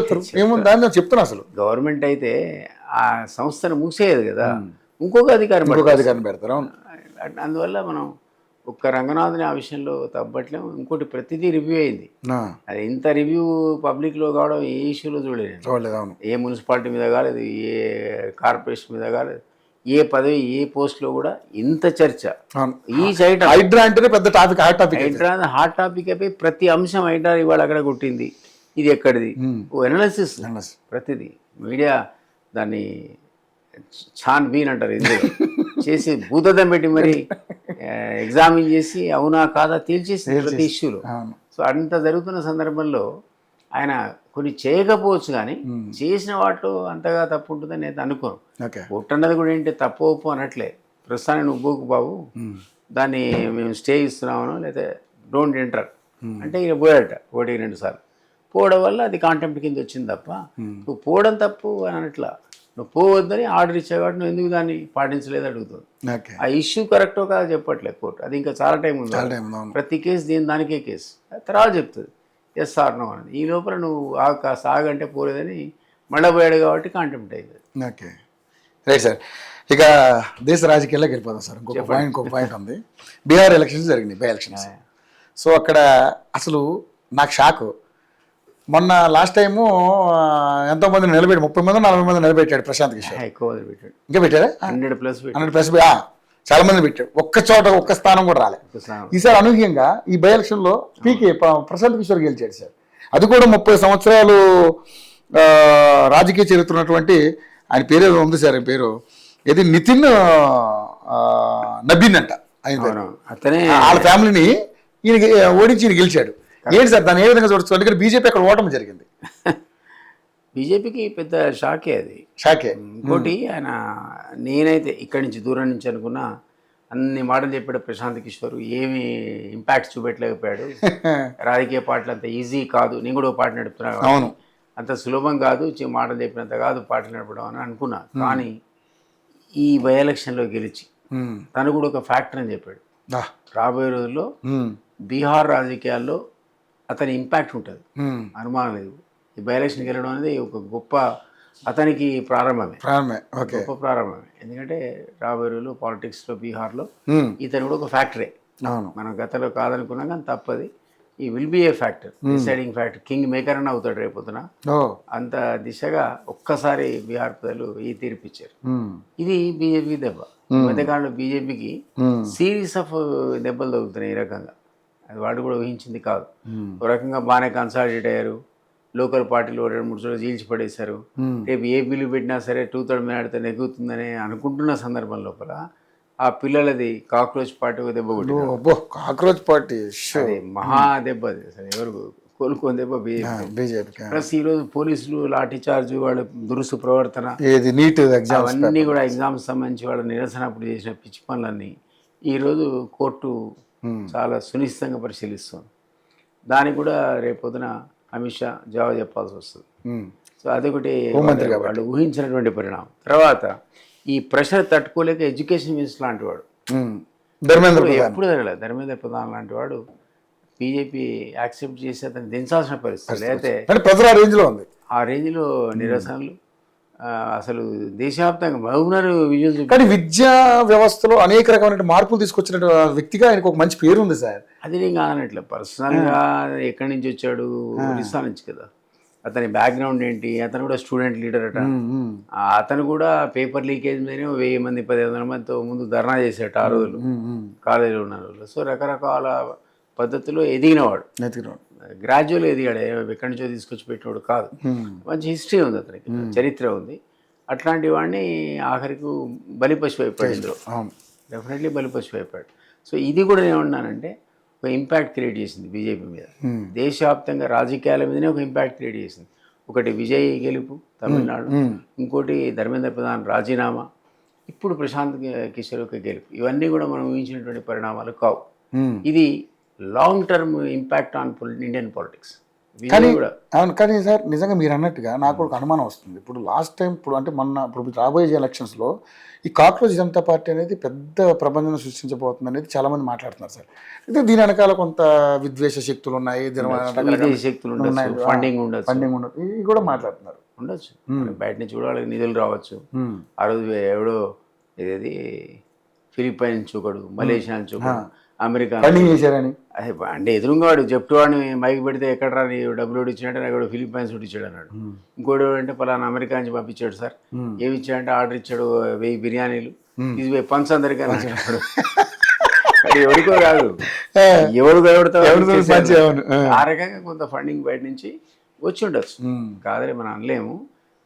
చెప్తున్నా. అసలు గవర్నమెంట్ అయితే ఆ సంస్థను మూసేయదు కదా, ఇంకొక అధికారం పెడతారు. అందువల్ల మనం ఒక్క రంగనాథ్ని ఆ విషయంలో తప్పట్లేము. ఇంకోటి ప్రతిదీ రివ్యూ అయింది. అది ఇంత రివ్యూ పబ్లిక్లో కావడం ఏ ఇష్యూలో చూడలేదు. ఏ మున్సిపాలిటీ మీద కాలేదు, ఏ కార్పొరేషన్ మీద కాలేదు, ఏ పదవి ఏ పోస్ట్లో కూడా ఇంత చర్చ. ఈ సైడ్ హైడ్రా అంటేనే పెద్ద టాపిక్, హాట్ టాపిక్ అయిపోయి ప్రతి అంశం హైడ్రా ఇవాళ అక్కడ కొట్టింది, ఇది ఎక్కడిది, ఎనాలిసిస్ ప్రతిదీ. మీడియా దాన్ని ఛాన్ బీన్ అంటారు, ఇందులో చేసి భూతద్దం పెట్టి మరి ఎగ్జామిన్ చేసి అవునా కాదా తేల్చేసి ప్రతి ఇష్యూలో. సో అంత జరుగుతున్న సందర్భంలో ఆయన కొన్ని చేయకపోవచ్చు, కానీ చేసిన వాటిలో అంతగా తప్పు ఉంటుందని నేను అనుకోను. ఒట్టన్నది కూడా ఏంటి తప్పు ఒప్పు అనట్లే, ప్రస్తుతానికి నువ్వు పోకు బాబు, దాన్ని మేము స్టే ఇస్తున్నామను లేదా డోంట్ ఎంటర్ అంటే ఇక పోయాట 1-2 సార్లు. పోవడం వల్ల అది కాంటెంప్ట్ కింద వచ్చింది తప్ప నువ్వు పోవడం తప్పు అని అనట్లా. నువ్వు పోవద్దని ఆర్డర్ ఇచ్చావు కాబట్టి నువ్వు ఎందుకు దాన్ని పాటించలేదు అడుగుతుంది. ఆ ఇష్యూ కరెక్టో కాదు చెప్పట్లేదు కోర్టు, అది ఇంకా చాలా టైం ఉంది. ప్రతి కేసు దానికే కేసు తర్వాత చెప్తుంది ఎస్ ఆర్ నో అనేది. ఈ లోపల నువ్వు సాగంటే పోలేదని మళ్ళీ పోయాడు కాబట్టి కాంటెంప్ట్ అయింది. Okay, right sir. ఇక దేశ రాజకీయాల్లోకి వెళ్ళిపోతాం సార్. ఇంకొక పాయింట్ ఉంది. బీహార్ ఎలక్షన్స్ జరిగినాయి, బై ఎలక్షన్స్. సో అక్కడ అసలు నాకు షాకు, మొన్న లాస్ట్ టైము ఎంతోమందిని నిలబెట్టి 30 మంది 40 మంది నిలబెట్టాడు ప్రశాంత్ కిషోర్. ఎక్కువ పెట్టాడు, ఇంకా పెట్టారా? 100+ చాలా మంది పెట్టాడు. ఒక్క చోట ఒక్క స్థానం కూడా రాలేదు. ఈసారి అనూహ్యంగా ఈ బై ఎలక్షన్లో పీకే ప్రశాంత్ కిషోర్ గెలిచాడు సార్. అది కూడా 30 సంవత్సరాలు రాజకీయ చరిత్ర ఉన్నటువంటి ఆయన పేరు ఏదో ఉంది సార్, పేరు ఏది నితిన్ నబీన్ అంట ఆయన. అతనే వాళ్ళ ఫ్యామిలీని ఈయన ఓడించి ఈయన గెలిచాడు. ఏంటి సార్ దాన్ని ఏ విధంగా చూడొచ్చు? ఎందుకంటే బీజేపీ అక్కడ ఓటమి జరిగింది. బీజేపీకి పెద్ద షాకే అది. షాకే. ఇంకోటి ఆయన నేనైతే ఇక్కడి నుంచి దూరం నుంచి అనుకున్నా అన్ని మాటలు చెప్పాడు ప్రశాంత్ కిషోర్, ఏమి ఇంపాక్ట్ చూపెట్టలేకపోయాడు. రాజకీయ పార్టీలు అంత ఈజీ కాదు, నేను కూడా పార్టీ నడుపుతున్నాను, అవును అంత సులభం కాదు, మాటలు చెప్పినంత కాదు పార్టీ నడపడం అని అనుకున్నా. కానీ ఈ బై ఎలక్షన్లో గెలిచి తను కూడా ఒక ఫ్యాక్టర్ అని చెప్పాడు. రాబోయే రోజుల్లో బీహార్ రాజకీయాల్లో అతని ఇంపాక్ట్ ఉంటుంది, అనుమానం లేదు. ఈ బై ఎలక్షన్కి వెళ్ళడం అనేది ఒక గొప్ప అతనికి ప్రారంభమే. గొప్ప ప్రారంభమే. ఎందుకంటే రాబోయే రోజుల్లో పాలిటిక్స్లో బీహార్లో ఇతను కూడా ఒక ఫ్యాక్టరే. మనం గతంలో కాదనుకున్నాం కానీ తప్పది. ఈ will be A factor, deciding factor, king maker అని అవుతాడు రేపొద్దున. ఓ అంత దిశగా ఒక్కసారి బీహార్ ప్రజలు ఈ తీర్పిచ్చారు. ఉమ్, ఇది బీజేపీకి దెబ్బ. ఈ మధ్యకాలంలో బీజేపీకి సిరీస్ ఆఫ్ దెబ్బలు తగులుతున్నాయి ఈ రకంగా. అది వాడు కూడా ఊహించింది కాదు. ఒక రకంగా బాగానే కన్సాలిడేట్ అయ్యారు, లోకల్ పార్టీలు 2-3 చోట్ల చీల్చి పడేశారు. రేపు ఏ బిల్లు పెట్టినా సరే 2/3 మేడతో నెగ్గుతుందని అనుకుంటున్న సందర్భం లోపల ఆ పిల్లలది కాక్రోచ్ పార్టీ దెబ్బ కొట్టింది. అబ్బో కాక్రోచ్ పార్టీ అది మహా దెబ్బ. అది అసలు ఎవరు కోలుకోని దెబ్బ బీజేపీ. బీజేపీకి. ప్లస్ ఈరోజు పోలీసులు లాఠీ చార్జ్, వాళ్ళ దురుసు ప్రవర్తన, ఏది నీట్ ఎగ్జామ్స్ అవన్నీ కూడా ఎగ్జామ్స్ సంబంధించి వాళ్ళ నిరసన అప్పుడు చేసిన పిచ్చి పనులన్నీ ఈరోజు కోర్టు చాలా సునిశ్చితంగా పరిశీలిస్తుంది. దానికి కూడా రేపొద్దున అమిత్ షా జవాబు చెప్పాల్సి వస్తుంది. సో అదొకటి వాళ్ళు ఊహించినటువంటి పరిణామం. తర్వాత ఈ ప్రెషర్ తట్టుకోలేక ఎడ్యుకేషన్ మినిస్టర్ లాంటి వాడు ఎప్పుడు జరగలేదు. ధర్మేంద్ర ప్రధాన్ లాంటి వాడు బీజేపీ యాక్సెప్ట్ చేసి అతను దించాల్సిన పరిస్థితి. అయితే ఆ రేంజ్లో నిరసనలు అసలు దేశవ్యాప్తంగా మహబూబ్నగర్ విజువల్. కానీ విద్యా వ్యవస్థలో అనేక రకమైన మార్పులు తీసుకొచ్చిన వ్యక్తిగా ఆయనకు ఒక మంచి పేరు ఉంది సార్. అది నేను కాదనట్లే. పర్సనల్గా ఎక్కడి నుంచి వచ్చాడు? ఒరిస్సా నుంచి కదా. అతని బ్యాక్గ్రౌండ్ ఏంటి? అతను కూడా స్టూడెంట్ లీడర్ అట. అతను కూడా పేపర్ లీకేజ్ మీదనే 1000 మంది 1500 మందితో ముందు ధర్నా చేశాడు ఆ రోజులు, కాలేజీలో ఉన్న రోజులు. సో రకరకాల పద్ధతిలో ఎదిగినవాడు, గ్రాడ్యువల్ ఎదిగాడు. ఎక్కడి నుంచో తీసుకొచ్చి పెట్టినవాడు కాదు. మంచి హిస్టరీ ఉంది అతనికి, చరిత్ర ఉంది. అట్లాంటి వాడిని ఆఖరికి బలిపశువు అయిపోయాడు ఇందులో. డెఫినెట్లీ బలిపశువు అయిపోయాడు. సో ఇది కూడా ఏమన్నానంటే ఒక ఇంపాక్ట్ క్రియేట్ చేసింది బీజేపీ మీద. దేశవ్యాప్తంగా రాజకీయాల మీదనే ఒక ఇంపాక్ట్ క్రియేట్ చేసింది. ఒకటి విజయ్ గెలుపు తమిళనాడు, ఇంకోటి ధర్మేంద్ర ప్రధాన్ రాజీనామా, ఇప్పుడు ప్రశాంత్ కిషోర్ యొక్క గెలుపు. ఇవన్నీ కూడా మనం ఊహించినటువంటి పరిణామాలు కావు. ఇది long term impact on Indian politics. అవును. కానీ సార్ నిజంగా మీరు అన్నట్టుగా నాకు ఒక అనుమానం వస్తుంది. ఇప్పుడు లాస్ట్ టైం ఇప్పుడు రాబోయే ఎలక్షన్స్లో ఈ కాక్రోచ్ జనతా పార్టీ అనేది పెద్ద ప్రబంధన సృష్టించబోతుంది అనేది చాలా మంది మాట్లాడుతున్నారు సార్. అయితే దీని వెనకాల కొంత విద్వేష శక్తులు ఉన్నాయి, శక్తులు ఉన్నాయి, ఫండింగ్ ఉండదు, ఇవి కూడా మాట్లాడుతున్నారు. ఉండొచ్చు. బయట నుంచి కూడా వాళ్ళకి నిధులు రావచ్చు. ఆ రోజు ఎవడో ఇదేది ఫిలిప్పైన్స్ ఒకడు, మలేషియా నుంచి ఒకడు, అమెరికా చేశారని అంటే ఎదురుగా వాడు చెప్తూ వాడిని మైకి పెడితే ఎక్కడ రాని డబ్బులు ఇచ్చినట్టే నాకు ఫిలిప్పైన్స్ ఇచ్చాడు అన్నాడు. ఇంకోటి అంటే పలానా అమెరికా నుంచి పంపించాడు సార్. ఏమి ఇచ్చాడంటే ఆర్డర్ ఇచ్చాడు 1000 బిర్యానీలు, ఇది పంచ్ అందరికీ అన్నాడు. అది ఎవరికో కాదు, ఎవరు ఆ రకంగా కొంత ఫండింగ్ బయట నుంచి వచ్చి ఉండొచ్చు, కాదని మనం అనలేము.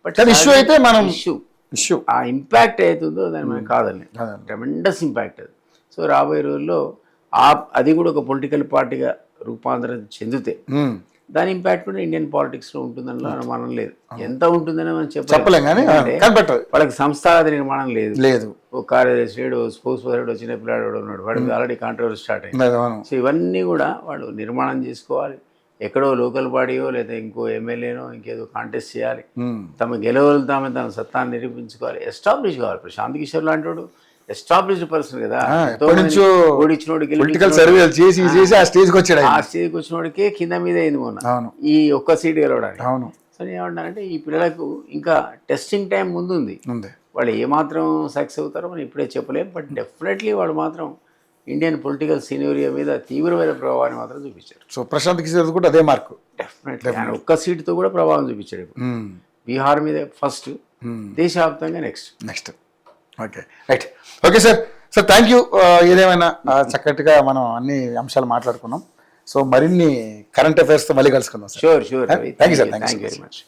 బట్ ఇష్యూ అయితే మనం ఇష్యూ ఆ ఇంపాక్ట్ అవుతుందో దాన్ని మనం కాదని, ట్రెమెండస్ ఇంపాక్ట్ అది. సో రాబోయే రోజుల్లో అది కూడా ఒక పొలిటికల్ పార్టీగా రూపాంతరం చెందితే దాని ఇంపాక్ట్ కూడా ఇండియన్ పాలిటిక్స్లో ఉంటుందని అనుమానం లేదు. ఎంత ఉంటుందని మనం చెప్పలేం. కానీ వాళ్ళకి సంస్థాగత నిర్మాణం లేదు. ఓ కార్యదర్శి లేడు, స్పోర్ట్స్ పర్సన్, చిన్న పిల్లాడు ఉన్నాడు, వాడికి ఆల్రెడీ కాంట్రవర్సీ స్టార్ట్ అయింది. సో ఇవన్నీ కూడా వాళ్ళు నిర్మాణం చేసుకోవాలి. ఎక్కడో లోకల్ బాడీయో లేదా ఇంకో ఎమ్మెల్యేనో ఇంకేదో కాంటెస్ట్ చేయాలి, తమ గెలవలుతామని తమ సత్తాన్ని నిరూపించుకోవాలి, ఎస్టాబ్లిష్ కావాలి. ప్రశాంత్ కిషోర్ లాంటి వాడు ఎస్టాబ్లిష్డ్ పర్సన్ కదా, ఆ స్టేజ్కి వచ్చినోడికే కింద మీద అయింది మొన్న ఈ ఒక్క సీట్ గెలవడానికి. సో ఏమంటారంటే ఈ పిల్లలకు ఇంకా టెస్టింగ్ టైం ముందుంది. వాళ్ళు ఏమాత్రం సక్సెస్ అవుతారో మనం ఇప్పుడే చెప్పలేం. బట్ డెఫినెట్లీ వాళ్ళు మాత్రం ఇండియన్ పొలిటికల్ సీనియోరియా మీద తీవ్రమైన ప్రభావాన్ని మాత్రం చూపించారు. సో ప్రశాంత్ కిషోర్ కూడా అదే మార్కు. డెఫినెట్లీ ఆయన ఒక్క సీటుతో కూడా ప్రభావం చూపించాడు. ఇప్పుడు బీహార్ మీద ఫస్ట్, దేశవ్యాప్తంగా next. Okay, right. Okay sir. Sir thank you. ఏదేమైనా చక్కటిగా మనం అన్ని అంశాలు మాట్లాడుకున్నాం. సో మరిన్ని కరెంట్ అఫైర్స్తో మళ్ళీ కలుసుకుందాం sir. Sure. Thank you sir. Thank you very much.